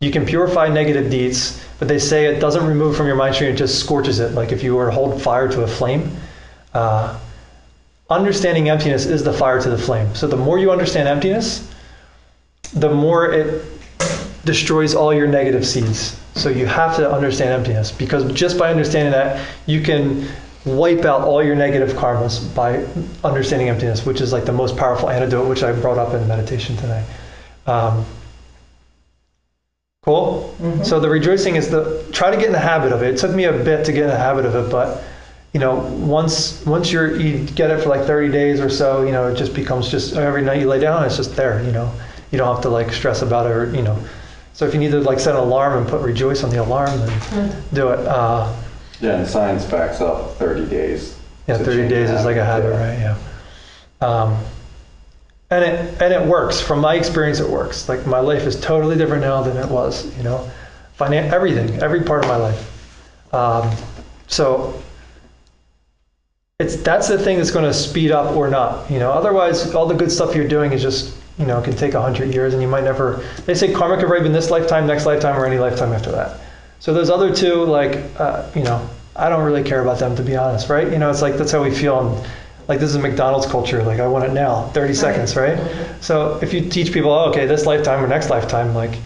Speaker 1: You can purify negative deeds, but they say it doesn't remove from your mind stream, it just scorches it. Like if you were to hold fire to a flame, understanding emptiness is the fire to the flame. So the more you understand emptiness, the more it destroys all your negative seeds. So you have to understand emptiness, because just by understanding that, you can wipe out all your negative karmas by understanding emptiness, which is like the most powerful antidote, which I brought up in meditation today. Cool?
Speaker 3: Mhm.
Speaker 1: So the rejoicing is try to get in the habit of it. It took me a bit to get in the habit of it, but once you get it for like 30 days or so, it just becomes just every night you lay down, it's just there, you don't have to like stress about it, or. So if you need to like set an alarm and put rejoice on the alarm, then do it.
Speaker 6: Yeah, and science backs up 30 days.
Speaker 1: Yeah,
Speaker 6: to
Speaker 1: 30
Speaker 6: change
Speaker 1: days is like a habit, right? Yeah. And it works. From my experience, it works. Like my life is totally different now than it was. Everything, every part of my life. So that's the thing that's going to speed up or not. Otherwise, all the good stuff you're doing is just can take 100 years, and you might never. They say karma can ripen in this lifetime, next lifetime, or any lifetime after that. So those other two, like I don't really care about them, to be honest, right? It's like that's how we feel. And, like this is McDonald's culture. Like I want it now, 30 seconds, right? So if you teach people, okay, this lifetime or next lifetime, like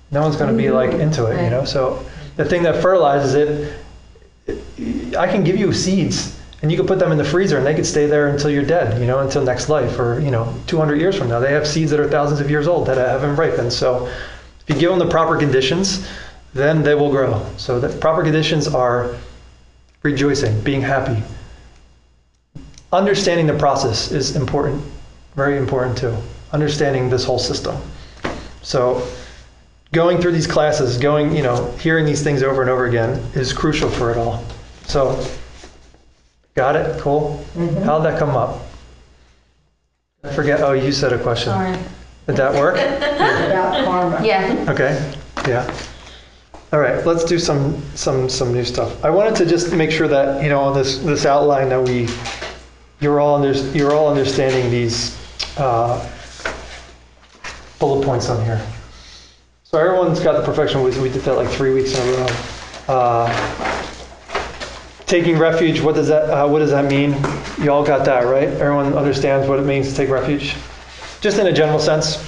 Speaker 1: no one's going to be like into it, So the thing that fertilizes it, I can give you seeds, and you can put them in the freezer, and they could stay there until you're dead, until next life, or 200 years from now. They have seeds that are thousands of years old that haven't ripened. So if you give them the proper conditions, then they will grow. So the proper conditions are rejoicing, being happy. Understanding the process is important, very important too. Understanding this whole system. So going through these classes, hearing these things over and over again is crucial for it all. So, got it? Cool.
Speaker 3: Mhm.
Speaker 1: How'd that come up? I forget. Oh, you said a question.
Speaker 4: Sorry.
Speaker 1: Did that work?
Speaker 3: About karma.
Speaker 4: Yeah.
Speaker 1: Okay. Yeah. All right. Let's do some new stuff. I wanted to just make sure that on this outline that you're all understanding these bullet points on here. So everyone's got the perfection. We did that like 3 weeks in a row. Taking refuge. What does that mean? You all got that, right? Everyone understands what it means to take refuge, just in a general sense.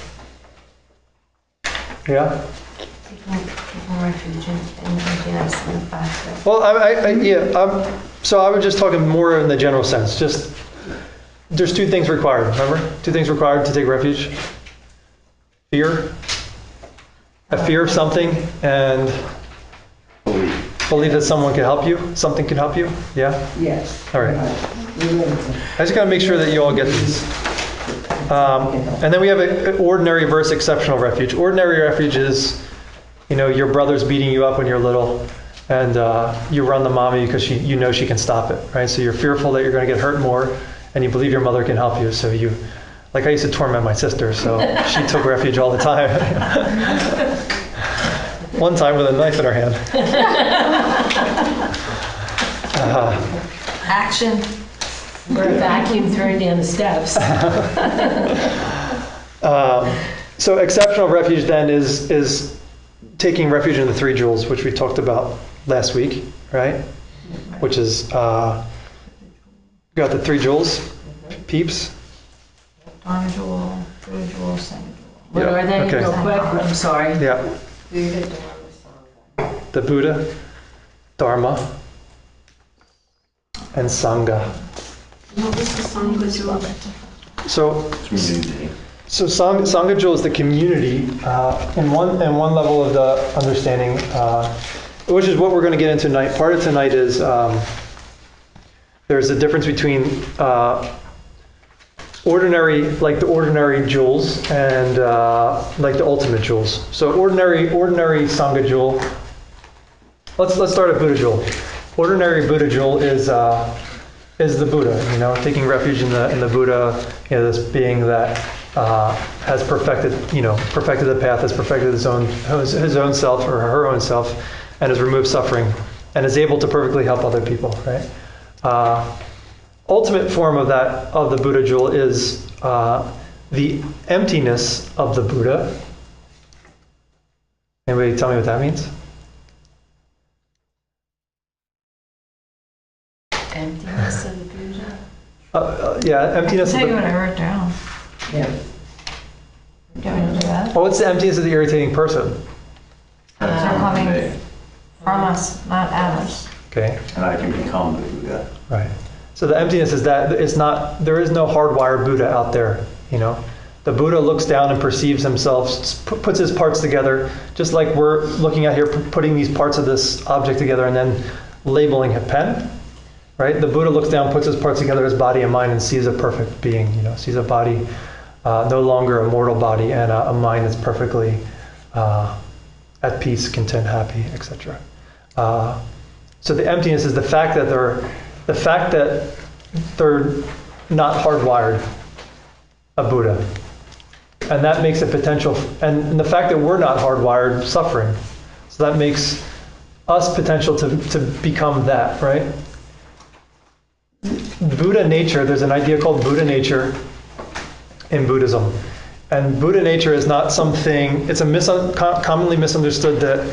Speaker 1: Yeah.
Speaker 4: Taking refuge in emptiness and the fact that
Speaker 1: Well, so I was just talking more in the general sense. Just there's two things required. Remember, two things required to take refuge: fear, a fear of something, and believe that someone can help you. Something can help you. Yeah.
Speaker 3: Yes.
Speaker 1: All right.
Speaker 3: Religion.
Speaker 1: I just got to make sure that you all get these. And then we have an ordinary versus exceptional refuge. Ordinary refuge is, your brother's beating you up when you're little, and you run to mommy because she can stop it, right? So you're fearful that you're going to get hurt more, and you believe your mother can help you. So like I used to torment my sister, so she took refuge all the time. One time with a knife in her hand.
Speaker 5: Action. Or a vacuum thrown down the steps.
Speaker 1: So exceptional refuge then is taking refuge in the 3 jewels, which we talked about last week, right? Which is, got the 3 jewels, peeps.
Speaker 4: Dharma jewel, Buddha jewel, Sangha jewel.
Speaker 5: What are they?
Speaker 1: Okay.
Speaker 5: Real quick. I'm sorry.
Speaker 1: Yeah. The Buddha, Dharma, and Sangha.
Speaker 2: No, this is Sangha jewel.
Speaker 1: So
Speaker 6: Community.
Speaker 1: So Sangha jewel is the community in one level of the understanding, which is what we're going to get into tonight. Part of tonight is there's a difference between the ordinary jewels and like the ultimate jewels. So ordinary Sangha jewel. Let's start at Buddha jewel. Ordinary Buddha jewel is the Buddha. Taking refuge in the Buddha. This being that has perfected the path, has perfected his own self or her own self, and has removed suffering, and is able to perfectly help other people. Right. Ultimate form of the Buddha jewel is the emptiness of the Buddha. Anybody tell me what that means?
Speaker 4: emptiness of the Buddha.
Speaker 1: Yeah,
Speaker 2: I can
Speaker 1: emptiness.
Speaker 2: tell
Speaker 1: Of
Speaker 2: you
Speaker 1: the,
Speaker 2: what I wrote down.
Speaker 3: Yeah.
Speaker 2: Do you want me to do that?
Speaker 1: well, what's the emptiness of the irritating person?
Speaker 6: That's
Speaker 2: They're
Speaker 6: on
Speaker 2: coming
Speaker 6: me.
Speaker 2: from us, not at us.
Speaker 1: Okay,
Speaker 6: And I can become the Buddha.
Speaker 1: right. So the emptiness is that it's not, there is no hardwired Buddha out there, you know. The Buddha looks down and perceives himself, puts his parts together, just like we're looking at here, putting these parts of this object together and then labeling a pen, right? The Buddha looks down, puts his parts together, his body and mind, and sees a perfect being, you know, sees a body, no longer a mortal body, and a mind that's perfectly at peace, content, happy, etc. So the emptiness is the fact that they're not hardwired a Buddha. And that makes a potential, and the fact that we're not hardwired suffering. So that makes us potential to become that, right? Buddha nature, there's an idea called Buddha nature in Buddhism. And Buddha nature is not something, it's a commonly misunderstood that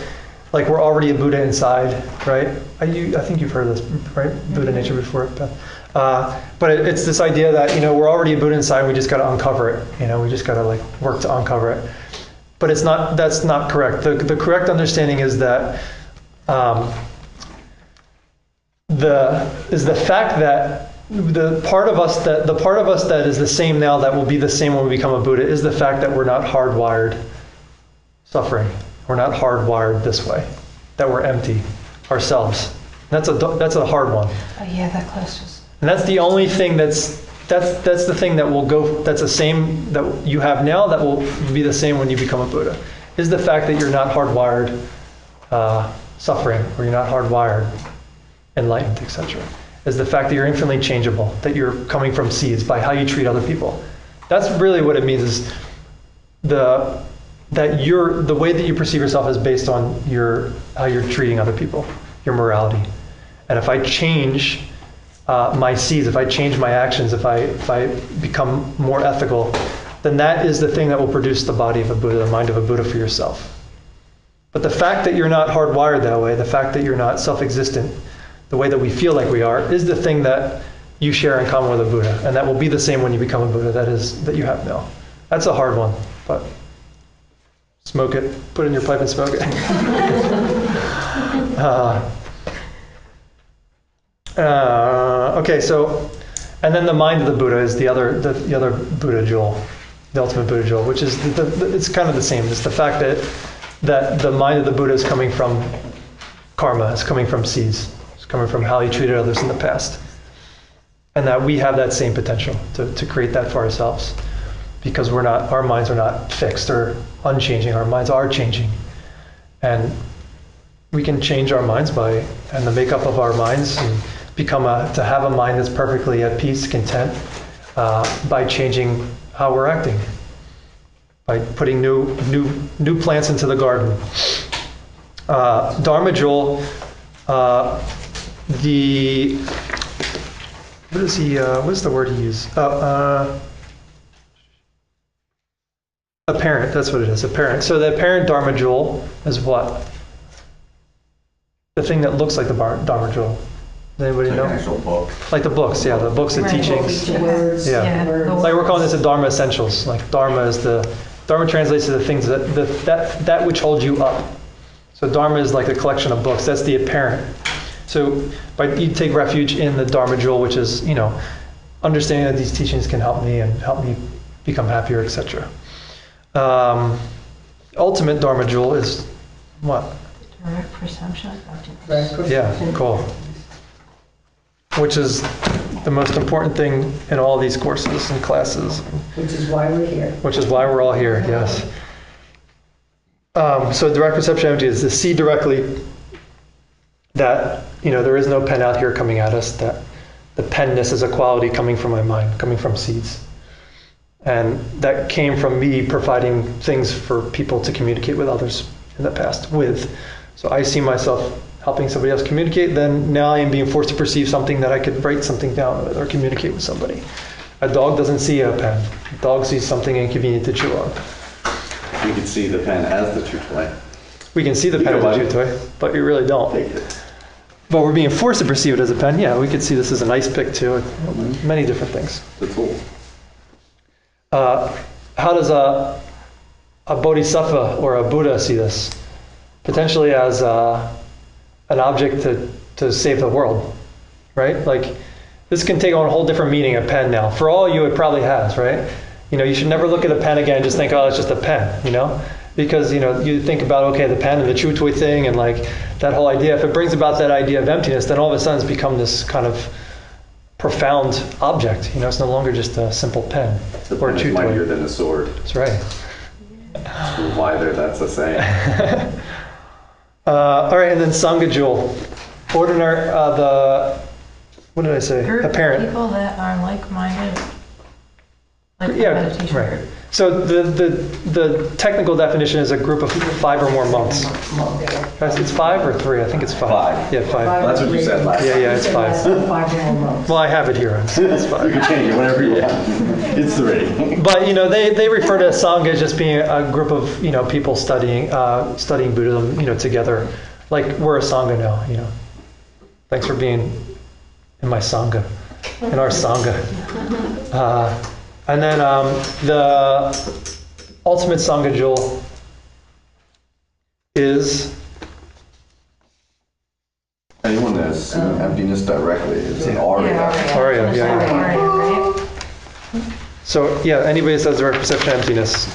Speaker 1: like we're already a Buddha inside, right? I think you've heard of this, right? Buddha nature before, Beth. But it's this idea that, you know, we're already a Buddha inside, we just got to uncover it. You know, we just got to like work to uncover it. But it's not, that's not correct. The correct understanding is that the fact that the part of us that is the same now that will be the same when we become a Buddha is the fact that we're not hardwired suffering. We're not hardwired this way. That we're empty ourselves. That's a hard one.
Speaker 2: Oh yeah, that close was.
Speaker 1: And that's the only thing that's the thing that will go, that's the same that you have now that will be the same when you become a Buddha, is the fact that you're not hardwired suffering, or you're not hardwired enlightened, etc. Is the fact that you're infinitely changeable, that you're coming from seeds by how you treat other people. That's really what it means, is the way that you perceive yourself is based on how you're treating other people, your morality. And if I change my seeds, if I change my actions, if I become more ethical, then that is the thing that will produce the body of a Buddha, the mind of a Buddha for yourself. But the fact that you're not hardwired that way, the fact that you're not self-existent, the way that we feel like we are, is the thing that you share in common with a Buddha. And that will be the same when you become a Buddha, that you have now. That's a hard one, but smoke it, put it in your pipe and smoke it. Okay, so, and then the mind of the Buddha is the other Buddha jewel, the ultimate Buddha jewel, which is it's kind of the same. It's the fact that the mind of the Buddha is coming from karma, it's coming from seeds, it's coming from how he treated others in the past, and that we have that same potential to create that for ourselves, because our minds are not fixed or unchanging. Our minds are changing, and we can change our minds and the makeup of our minds, and to have a mind that's perfectly at peace, content, by changing how we're acting, by putting new plants into the garden. Dharma jewel, what is the word he used? Apparent, that's what it is, apparent. So the apparent Dharma jewel is what? The thing that looks like the Dharma jewel. Does anybody
Speaker 6: It's
Speaker 1: know?
Speaker 6: an actual book.
Speaker 1: Like the books, yeah, the books, the
Speaker 2: Right.
Speaker 1: teachings.
Speaker 3: The words,
Speaker 1: Yeah.
Speaker 3: the words.
Speaker 1: Like we're calling this the Dharma essentials. Like Dharma translates to the things that which holds you up. So Dharma is like a collection of books. That's the apparent. So you take refuge in the Dharma jewel, which is, you know, understanding that these teachings can help me and help me become happier, etc. Ultimate Dharma jewel is what?
Speaker 2: Direct perception.
Speaker 3: Right.
Speaker 1: Yeah, cool. Which is the most important thing in all these courses and classes.
Speaker 3: Which is why we're here.
Speaker 1: Which is why we're all here, yes. So direct perception empty is to see directly that, you know, there is no pen out here coming at us, that the penness is a quality coming from my mind, coming from seeds. And that came from me providing things for people to communicate with others in the past with. So I see myself helping somebody else communicate, then now I am being forced to perceive something that I could write something down with or communicate with somebody. A dog doesn't see a pen. A dog sees something inconvenient to chew on.
Speaker 6: You can see the pen as the chew toy.
Speaker 1: We can see the pen as a chew toy, but we really don't.
Speaker 6: Take it.
Speaker 1: but we're being forced to perceive it as a pen, yeah, we could see this as an ice pick too, many different things.
Speaker 6: The tool.
Speaker 1: How does a bodhisattva or a Buddha see this? Potentially as an object to save the world, right? Like, this can take on a whole different meaning, a pen now. For all you, it probably has, right? You know, you should never look at a pen again and just think, oh, it's just a pen, you know? Because, you know, you think about, okay, the pen and the chew toy thing and like that whole idea. If it brings about that idea of emptiness, then all of a sudden it's become this kind of profound object. You know, it's no longer just a simple pen
Speaker 6: The
Speaker 1: or
Speaker 6: pen is
Speaker 1: chew
Speaker 6: mightier
Speaker 1: toy.
Speaker 6: than a sword.
Speaker 1: That's right.
Speaker 6: Why there? That's a saying.
Speaker 1: All right, and then Sangha Jewel. Ordinary, what did I say?
Speaker 2: Group of
Speaker 1: Apparent.
Speaker 2: people that are like-minded. Like
Speaker 1: Yeah,
Speaker 2: meditation
Speaker 1: right.
Speaker 2: group.
Speaker 1: So the technical definition is a group of 5 or more monks. Guys, it's 5 or 3? I think it's 5.
Speaker 6: 5.
Speaker 1: Yeah, 5.
Speaker 6: That's what you said last
Speaker 1: Yeah, yeah, it's 5.
Speaker 3: 5 more months.
Speaker 1: Well, I have it here. It's
Speaker 6: You
Speaker 1: 5.
Speaker 6: can change it whenever you want. It's 3.
Speaker 1: But you know, they refer to Sangha as just being a group of, you know, people studying Buddhism, you know, together. Like, we're a Sangha now, you know. Thanks for being in my Sangha, in our Sangha. And then the ultimate Sangha Jewel is
Speaker 6: Anyone that's seen emptiness directly is an aria.
Speaker 1: Arya. Yeah, yeah.
Speaker 2: Aria, right?
Speaker 1: So yeah, anybody that says direct perception of emptiness.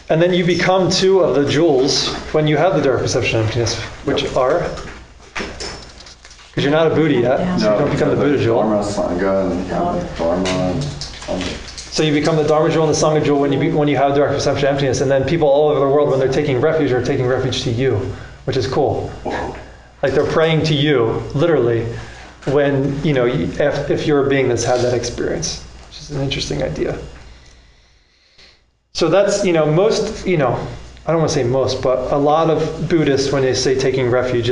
Speaker 1: And then you become 2 of the jewels when you have the direct perception of emptiness, which are, because you're not a Buddha yet, so you don't become the Buddha jewel.
Speaker 6: Dharma, Sangha, and Dharma, and Sangha.
Speaker 1: So you become the Dharma jewel and the Sangha jewel when you have direct perception of emptiness, and then people all over the world, when they're taking refuge, are taking refuge to you, which is cool. Like, they're praying to you, literally, when, you know, if you're a being that's had that experience, which is an interesting idea. So that's, you know, most, you know, I don't want to say most, but a lot of Buddhists, when they say taking refuge,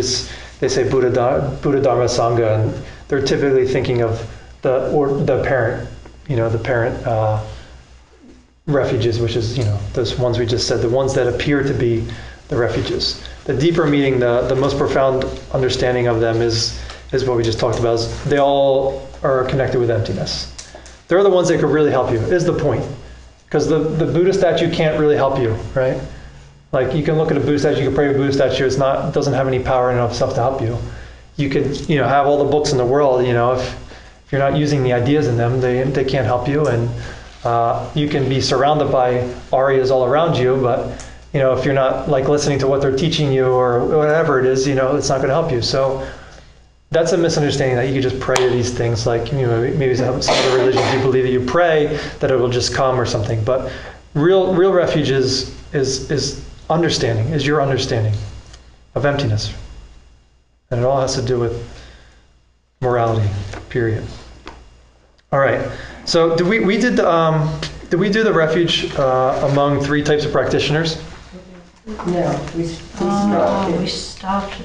Speaker 1: they say Buddha, Dharma, Sangha, and they're typically thinking of the parent, you know, the parent refuges, which is, you know, those ones we just said, the ones that appear to be the refuges. The deeper meaning, the most profound understanding of them is what we just talked about, is they all are connected with emptiness. They're the ones that could really help you, is the point. Because the Buddha statue can't really help you, right? Like, you can look at a Buddha statue, you can pray to a Buddha statue, it doesn't have any power in and of itself to help you. You could, you know, have all the books in the world, you know, if you're not using the ideas in them, they can't help you. And you can be surrounded by arias all around you, but, you know, if you're not, like, listening to what they're teaching you or whatever it is, you know, it's not going to help you. So that's a misunderstanding that you could just pray to these things, like, you know, maybe some other religions you believe that you pray that it will just come or something. But real refuge is understanding, is your understanding of emptiness. And it all has to do with morality, period. All right. So did we do the refuge among 3 types of practitioners?
Speaker 3: No, we
Speaker 2: We stopped.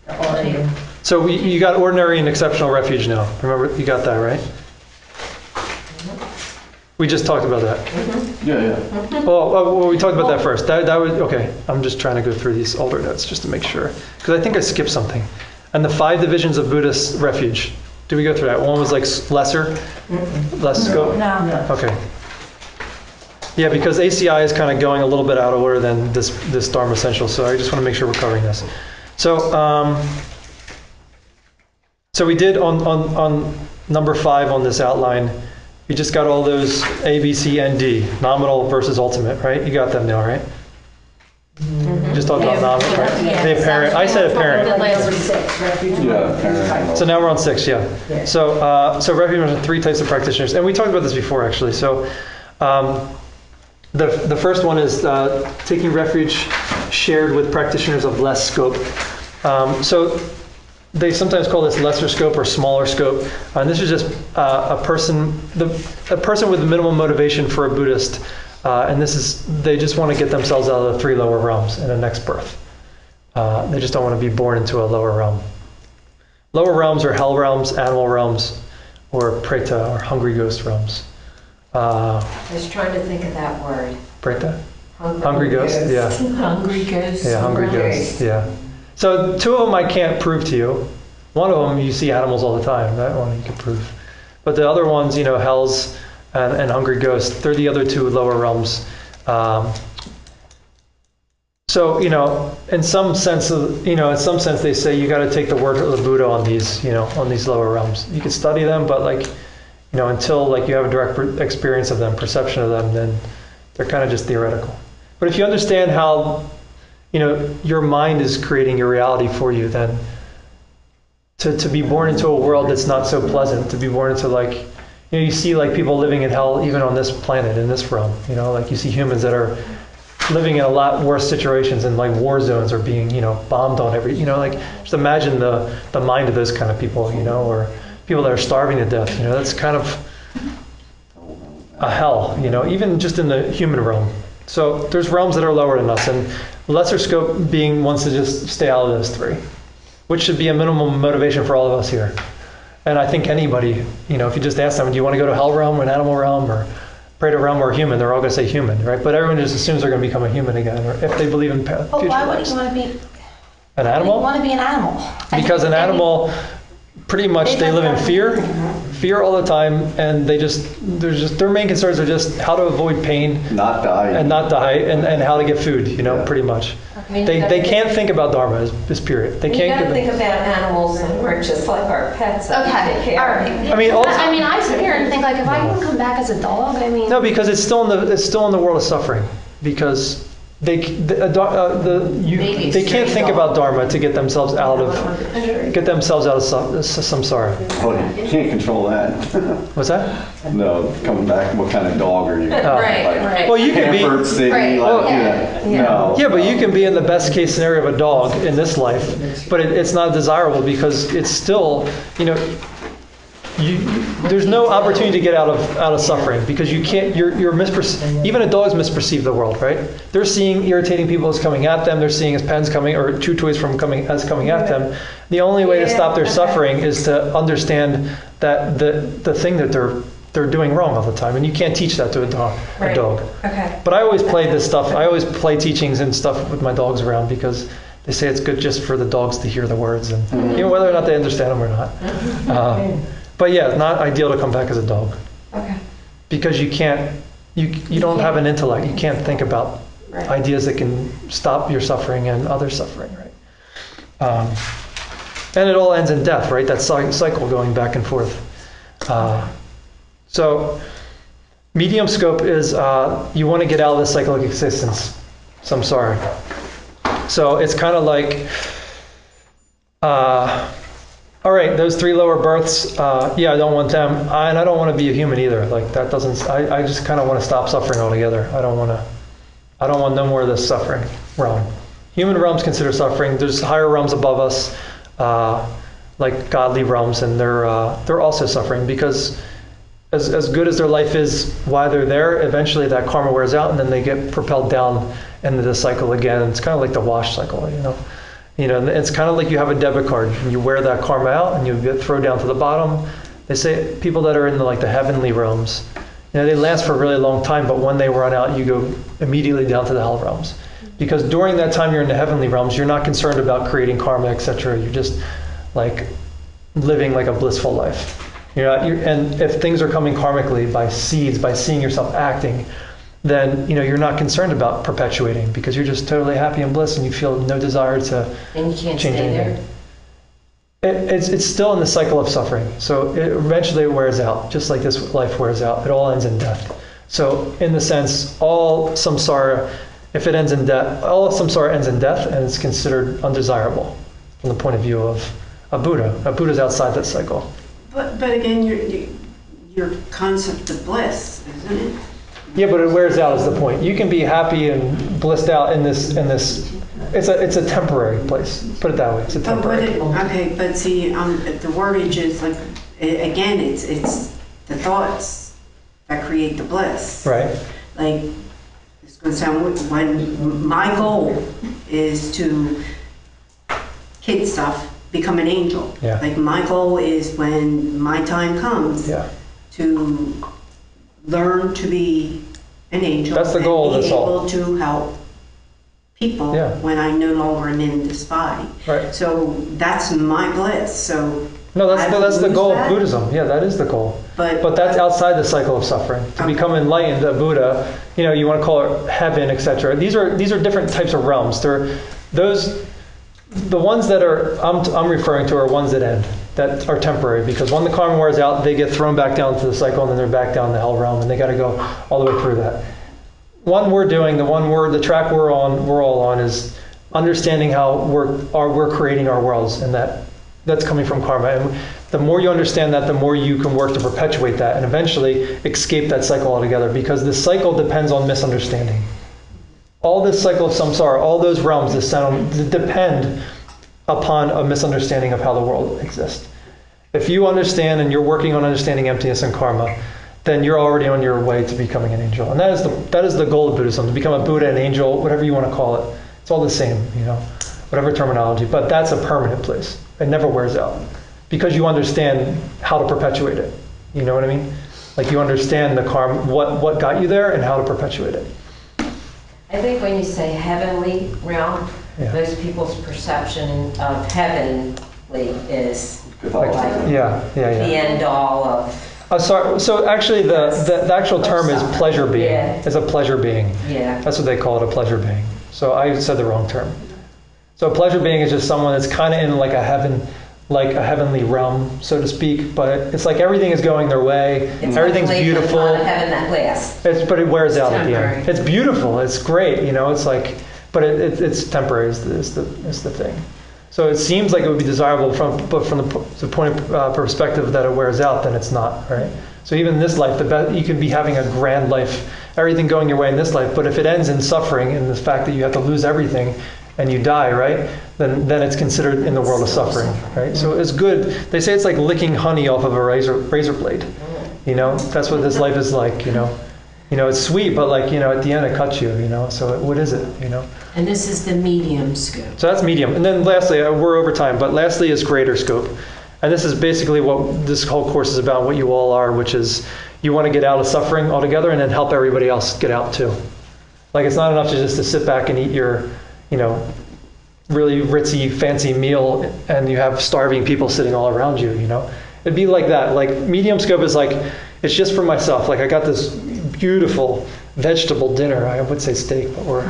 Speaker 3: already.
Speaker 1: So you got ordinary and exceptional refuge now. Remember, you got that, right? We just talked about that.
Speaker 6: Yeah.
Speaker 1: Well, we talked about that first. That was, okay, I'm just trying to go through these older notes just to make sure. Because I think I skipped something. And the 5 divisions of Buddhist refuge. Did we go through that? One was like lesser, less scope?
Speaker 2: No.
Speaker 1: Okay. Yeah, because ACI is kind of going a little bit out of order than this Dharma Essential, so I just want to make sure we're covering this. So, so we did on number 5 on this outline, you just got all those A, B, C, and D, nominal versus ultimate, right? You got them now, right? Just talked about nominal, right? The apparent, I said apparent.
Speaker 3: Number 6, refuge.
Speaker 6: Yeah.
Speaker 1: So now we're on 6, yeah.
Speaker 3: Yeah.
Speaker 1: So refuge are 3 types of practitioners, and we talked about this before, actually. So the first one is taking refuge shared with practitioners of less scope. So they sometimes call this lesser scope or smaller scope, and this is just a person with minimum motivation for a Buddhist, and they just want to get themselves out of the 3 lower realms in the next birth. They just don't want to be born into a lower realm. Lower realms are hell realms, animal realms, or preta, or hungry ghost realms.
Speaker 7: I was trying to think of that word.
Speaker 1: Preta? Hungry ghost, yeah.
Speaker 5: Hungry ghost.
Speaker 1: Yeah, hungry ghost, yeah. So 2 of them I can't prove to you. One of them, you see animals all the time. That one you can prove. But the other ones, hells and hungry ghosts, they're the other two lower realms. So, in some sense, they say you got to take the word of the Buddha on these lower realms. You can study them, but until you have a direct experience of them, perception of them, then they're kind of just theoretical. But if you understand how, your mind is creating your reality for you, then to be born into a world that's not so pleasant, to be born into you see people living in hell even on this planet, in this realm, you see humans that are living in a lot worse situations and war zones are being, bombed on every, just imagine the mind of those kind of people, or people that are starving to death, that's kind of a hell, even just in the human realm. So there's realms that are lower than us, and lesser scope being wants to just stay out of those three, which should be a minimum motivation for all of us here. And I think anybody, if you just ask them, do you want to go to hell realm or an animal realm or Preta realm or human, they're all going to say human, right? But everyone just assumes they're going to become a human again, or if they believe in future
Speaker 4: But why would
Speaker 1: lives.
Speaker 4: you want to be
Speaker 1: An
Speaker 4: why would
Speaker 1: animal?
Speaker 4: you want to be an animal?
Speaker 1: Because an animal, pretty much they live in fear all the time, and their main concerns are just how to avoid pain
Speaker 6: Not die.
Speaker 1: and not die, and how to get food, pretty much. They can't think about dharma, is period. They
Speaker 7: You
Speaker 1: can't
Speaker 7: gotta
Speaker 1: get
Speaker 7: think about animals and we're just like our pets that we take
Speaker 4: Okay,
Speaker 7: care
Speaker 4: all
Speaker 7: of.
Speaker 4: right.
Speaker 1: I mean, also-
Speaker 4: I sit here and think if I can come back as a dog,
Speaker 1: No, because it's still in the world of suffering. Because they can't think about dharma to get themselves out of samsara.
Speaker 6: Oh, you can't control that.
Speaker 1: What's that?
Speaker 6: No, coming back, what kind of dog are you?
Speaker 7: Right.
Speaker 1: Well, you can be.
Speaker 6: Hanford City,
Speaker 7: Right.
Speaker 6: no.
Speaker 1: Yeah, but you can be in the best case scenario of a dog in this life, but it's not desirable because it's still, there's no opportunity to get out of suffering because you can't. Even a dog's misperceive the world, right? They're seeing irritating people as coming at them. They're seeing as pens coming or chew toys coming at them. The only way to stop their suffering is to understand that the thing that they're doing wrong all the time, and you can't teach that to a dog.
Speaker 7: Right. Okay.
Speaker 1: But I always play this stuff. I always play teachings and stuff with my dogs around because they say it's good just for the dogs to hear the words, and whether or not they understand them or not. But yeah, it's not ideal to come back as a dog
Speaker 7: Okay.
Speaker 1: because you don't have an intellect. You can't think about ideas that can stop your suffering and other suffering, right? And it all ends in death, right? That cycle going back and forth. So medium scope is you want to get out of the cyclic existence, samsara. So it's kind of like, all right, those three lower births, I don't want them, and I don't want to be a human either. That doesn't. I just kind of want to stop suffering altogether. I don't want no more of this suffering realm. Human realms consider suffering. There's higher realms above us, like godly realms, and they're also suffering because as good as their life is while they're there, eventually that karma wears out, and then they get propelled down into the cycle again. It's kind of like the wash cycle, it's kind of like you have a debit card and you wear that karma out and you get thrown down to the bottom. They say people that are in the heavenly realms, they last for a really long time, but when they run out, you go immediately down to the hell realms. Because during that time you're in the heavenly realms, you're not concerned about creating karma, etc. You're just living like a blissful life. And if things are coming karmically by seeds, by seeing yourself acting, then you're not concerned about perpetuating because you're just totally happy and bliss and you feel no desire to
Speaker 5: And you can't
Speaker 1: change
Speaker 5: stay
Speaker 1: anything.
Speaker 5: there?
Speaker 1: It's still in the cycle of suffering. So eventually it wears out, just like this life wears out. It all ends in death. So in the sense, all samsara, if it ends in death, all of samsara ends in death and it's considered undesirable from the point of view of a Buddha. A Buddha's outside that cycle.
Speaker 8: But again, your concept of bliss, isn't it?
Speaker 1: Yeah, but it wears out is the point. You can be happy and blissed out in this. It's a temporary place. Put it that way. It's a temporary.
Speaker 8: But see, the wordage is again, it's the thoughts that create the bliss.
Speaker 1: Right.
Speaker 8: It's going to sound when my goal is to kid stuff, become an angel.
Speaker 1: Yeah.
Speaker 8: My goal is when my time comes to learn to be an angel.
Speaker 1: That's the goal of
Speaker 8: and
Speaker 1: this
Speaker 8: be
Speaker 1: all.
Speaker 8: able to help people
Speaker 1: Yeah.
Speaker 8: when I no longer am in this body.
Speaker 1: Right.
Speaker 8: So that's my bliss. So
Speaker 1: No,
Speaker 8: I would
Speaker 1: that's the
Speaker 8: lose
Speaker 1: goal of
Speaker 8: that,
Speaker 1: Buddhism. Yeah, that is the goal.
Speaker 8: But
Speaker 1: that's outside the cycle of suffering. To
Speaker 8: Okay.
Speaker 1: become enlightened, a Buddha, you want to call it heaven, etc. These are different types of realms. The ones that I'm referring to are ones that end, that are temporary, because when the karma wears out, they get thrown back down to the cycle, and then they're back down the hell realm, and they got to go all the way through that. One we're doing, the track we're all on is understanding how we're creating our worlds, and that's coming from karma. And the more you understand that, the more you can work to perpetuate that and eventually escape that cycle altogether, because this cycle depends on misunderstanding. All this cycle of samsara, all those realms depend upon a misunderstanding of how the world exists. If you understand and you're working on understanding emptiness and karma, then you're already on your way to becoming an angel. And that is the goal of Buddhism, to become a Buddha, an angel, whatever you want to call it. It's all the same, whatever terminology. But that's a permanent place. It never wears out, because you understand how to perpetuate it. You know what I mean? Like, you understand the karma, what got you there, and how to perpetuate it.
Speaker 7: I think when you say heavenly realm,
Speaker 1: Yeah.
Speaker 7: most people's perception of heavenly is
Speaker 6: Catholicism.
Speaker 7: like
Speaker 1: Yeah.
Speaker 7: the end all of,
Speaker 1: Sorry. So actually, the actual term is pleasure being.
Speaker 7: Yeah.
Speaker 1: It's a pleasure being.
Speaker 7: yeah.
Speaker 1: That's what they call it, a pleasure being. So I said the wrong term. So a pleasure being is just someone that's kind of in like a heavenly realm, so to speak. But it's like everything is going their way.
Speaker 7: It's
Speaker 1: Everything's
Speaker 7: heavenly, but
Speaker 1: beautiful.
Speaker 7: not a heaven that lasts.
Speaker 1: But it wears out at the
Speaker 5: Temporary.
Speaker 1: end. It's beautiful. It's great. It's like, but it's temporary. Is the thing. So it seems like it would be desirable but from the point of perspective that it wears out, then it's not, right? So even in this life, you could be having a grand life, everything going your way in this life, but if it ends in suffering and the fact that you have to lose everything and you die, right? Then it's considered in the world of suffering, right? So it's good. They say it's like licking honey off of a razor blade. That's what this life is like. It's sweet, but like at the end it cuts you. So what is it?
Speaker 5: And this is the medium scope.
Speaker 1: So that's medium. And then lastly, we're over time, but lastly is greater scope. And this is basically what this whole course is about, what you all are, which is you want to get out of suffering altogether and then help everybody else get out too. Like, it's not enough to sit back and eat your, really ritzy, fancy meal and you have starving people sitting all around you, It'd be like that. Like, medium scope is like, it's just for myself. Like, I got this beautiful vegetable dinner. I would say steak, but we're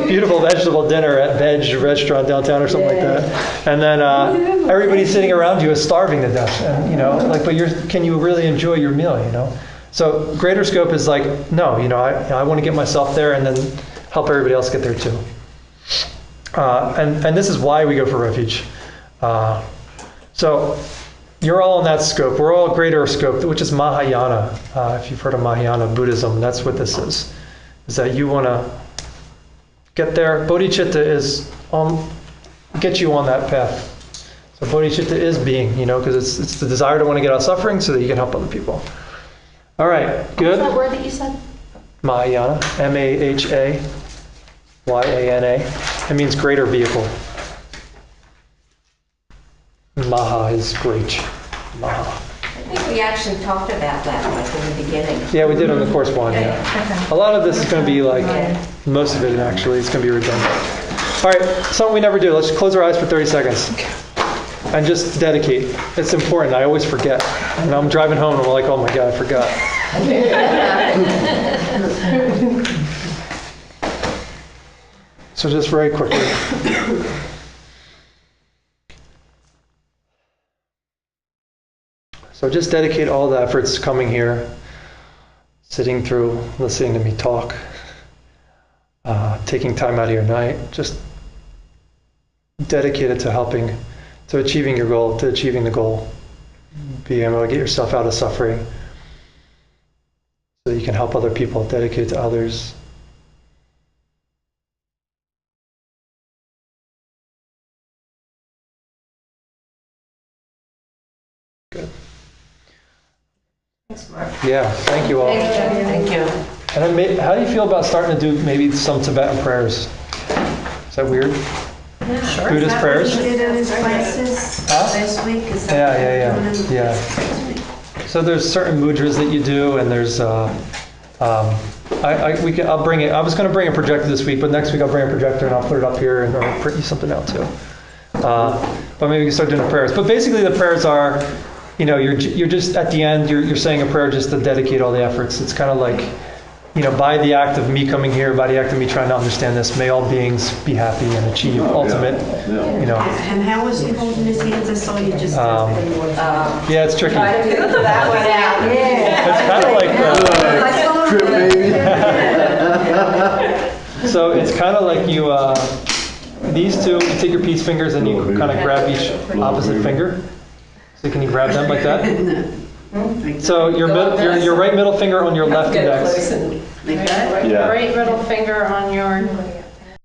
Speaker 1: beautiful vegetable dinner at Veg Restaurant downtown or something like that. And then everybody sitting around you is starving to death. And but can you really enjoy your meal? So greater scope is like, no, I want to get myself there and then help everybody else get there too. And this is why we go for refuge. So you're all in that scope. We're all greater scope, which is Mahayana. If you've heard of Mahayana Buddhism, that's what this is that you want to get there. Bodhicitta is get you on that path. So bodhicitta is being, because it's the desire to want to get out of suffering so that you can help other people. All right,
Speaker 4: What
Speaker 1: good.
Speaker 4: was that word that you said?
Speaker 1: Mahayana, Mahayana. It means greater vehicle. Maha is great. Maha.
Speaker 7: I think we actually talked about that like in the beginning.
Speaker 1: Yeah, we did on the course one, yeah. A lot of this is going to be like, most of it actually, it's going to be redundant. All right, something we never do. Let's close our eyes for 30 seconds. And just dedicate. It's important. I always forget. And I'm driving home and I'm like, oh my God, I forgot. So just very quickly. So just dedicate all the efforts coming here, sitting through, listening to me talk, taking time out of your night. Just dedicate it to helping, to achieving your goal, to achieving the goal. Being able to get yourself out of suffering so that you can help other people, dedicate to others. Good.
Speaker 7: Thanks, Mark.
Speaker 1: Yeah, thank you all.
Speaker 7: Thank you.
Speaker 1: And how do you feel about starting to do maybe some Tibetan prayers? Is that weird?
Speaker 7: Sure.
Speaker 1: Buddhist prayers?
Speaker 8: He did in his classes
Speaker 1: Huh?
Speaker 8: this week. Is that
Speaker 1: Yeah. So there's certain mudras that you do, and there's I'll bring it. I was going to bring a projector this week, but next week I'll bring a projector and I'll put it up here and or print you something out too. But maybe we can start doing the prayers. But basically, the prayers are, you're just at the end. You're saying a prayer just to dedicate all the efforts. It's kind of like, by the act of me coming here, by the act of me trying to understand this, may all beings be happy and achieve ultimate.
Speaker 8: And how was he holding his hands? I saw you just.
Speaker 1: Yeah, it's tricky.
Speaker 7: Try to figure that one out.
Speaker 1: It's kind of like.
Speaker 6: Trip, baby.
Speaker 1: So it's kind of like you, these two, you take your peace fingers and you kind of grab each opposite finger. So can you grab them like that? So your right middle finger on your left index.
Speaker 8: Like that?
Speaker 6: Yeah.
Speaker 4: Right middle finger on your